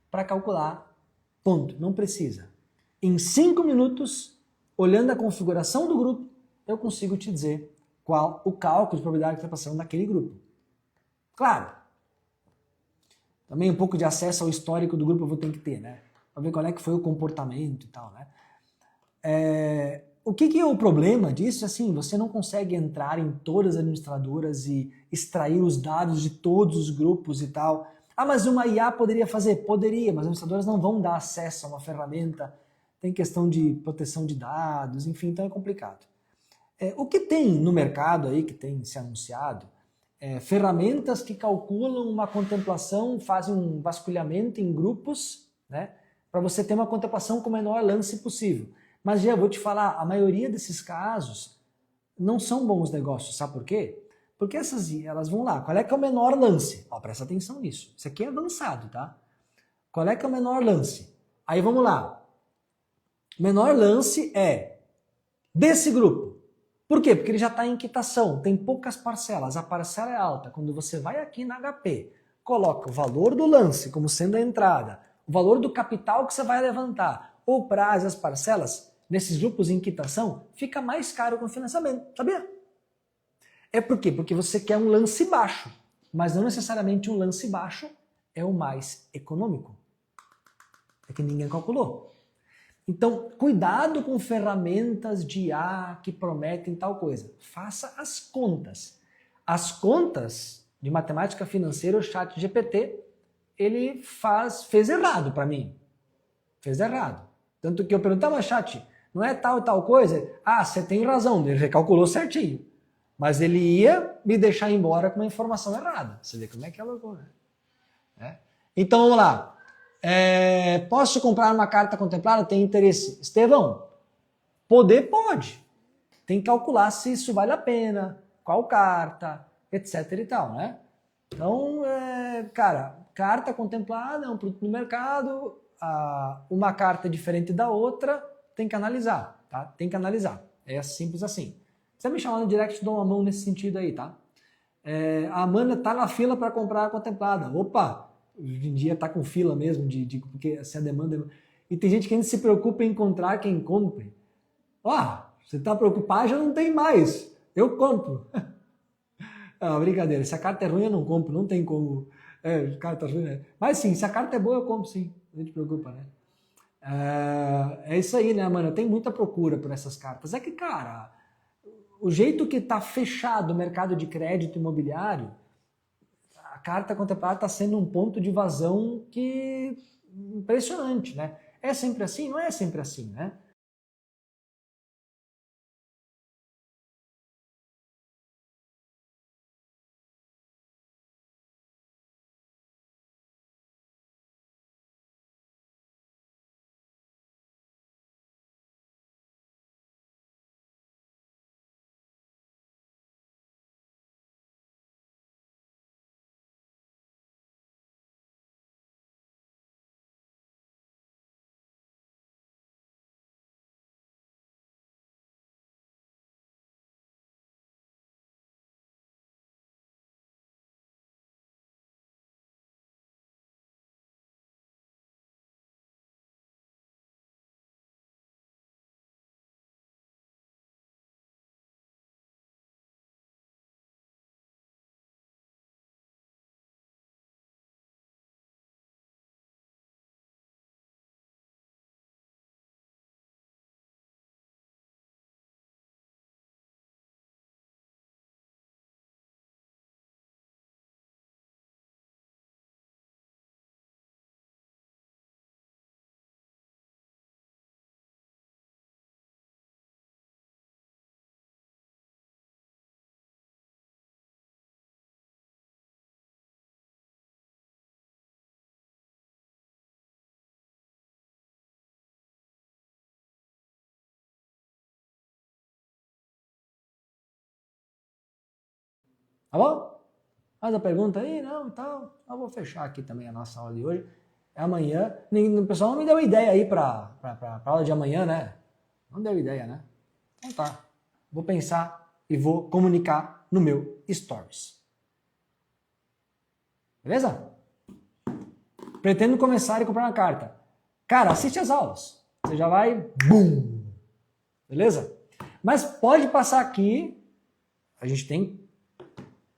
para calcular. Ponto. Não precisa. Em 5 minutos, olhando a configuração do grupo, eu consigo te dizer qual o cálculo de probabilidade de contemplação daquele grupo. Claro, também um pouco de acesso ao histórico do grupo eu vou ter que ter, né? Para ver qual é que foi o comportamento e tal, né? O que é o problema disso? Assim, você não consegue entrar em todas as administradoras e extrair os dados de todos os grupos e tal. Ah, mas uma IA poderia fazer? Poderia, mas as administradoras não vão dar acesso a uma ferramenta. Tem questão de proteção de dados, enfim, então é complicado. O que tem no mercado aí, que tem se anunciado, ferramentas que calculam uma contemplação, fazem um vasculhamento em grupos, né, para você ter uma contemplação com o menor lance possível. Mas já vou te falar, a maioria desses casos não são bons negócios, sabe por quê? Porque elas vão lá, qual é que é o menor lance? Ó, presta atenção nisso, isso aqui é avançado, tá? Qual é que é o menor lance? Aí vamos lá, o menor lance é desse grupo. Por quê? Porque ele já está em quitação, tem poucas parcelas, a parcela é alta. Quando você vai aqui na HP, coloca o valor do lance como sendo a entrada, o valor do capital que você vai levantar, o prazo, as parcelas, nesses grupos em quitação, fica mais caro com o financiamento, sabia? É por quê? Porque você quer um lance baixo, mas não necessariamente um lance baixo é o mais econômico. É que ninguém calculou. Então, cuidado com ferramentas de IA que prometem tal coisa. Faça as contas. As contas de matemática financeira, o ChatGPT, ele fez errado para mim. Fez errado. Tanto que eu perguntava, chat, não é tal e tal coisa? Ah, você tem razão, ele recalculou certinho. Mas ele ia me deixar embora com uma informação errada. Você vê como é que é loucura, né? Então, vamos lá. Posso comprar uma carta contemplada? Tem interesse? Estevão, poder pode. Tem que calcular se isso vale a pena, qual carta, etc e tal, né? Então, cara, carta contemplada é um produto no mercado, uma carta diferente da outra, tem que analisar, tá? Tem que analisar. É simples assim. Você me chamar no direct, dou uma mão nesse sentido aí, tá? A Amanda tá na fila para comprar a contemplada. Opa! Hoje em dia está com fila mesmo, porque se a demanda... E tem gente que ainda se preocupa em encontrar quem compre. Você está preocupado, já não tem mais. Eu compro. Brincadeira. Se a carta é ruim, eu não compro. Não tem como. Carta ruim, né? Mas sim, se a carta é boa, eu compro sim. Não te preocupa, né? É isso aí, né, Amanda? Tem muita procura por essas cartas. É que, cara, o jeito que está fechado o mercado de crédito imobiliário, a carta contemplada está sendo um ponto de vazão que impressionante, né? É sempre assim? Não é sempre assim, né? Tá bom? Faz a pergunta aí, não, tal. Eu vou fechar aqui também a nossa aula de hoje. É amanhã. O pessoal não me deu ideia aí para a aula de amanhã, né? Não deu ideia, né? Então tá. Vou pensar e vou comunicar no meu Stories. Beleza? Pretendo começar e comprar uma carta. Cara, assiste as aulas. Você já vai... Bum! Beleza? Mas pode passar aqui. A gente tem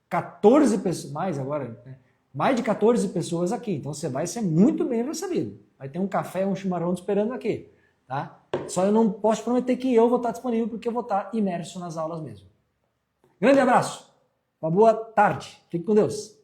14 pessoas, mais agora, né? Mais de 14 pessoas aqui. Então você vai ser muito bem recebido. Vai ter um café, um chimarrão te esperando aqui. Tá? Só eu não posso prometer que eu vou estar disponível porque eu vou estar imerso nas aulas mesmo. Grande abraço. Uma boa tarde. Fique com Deus.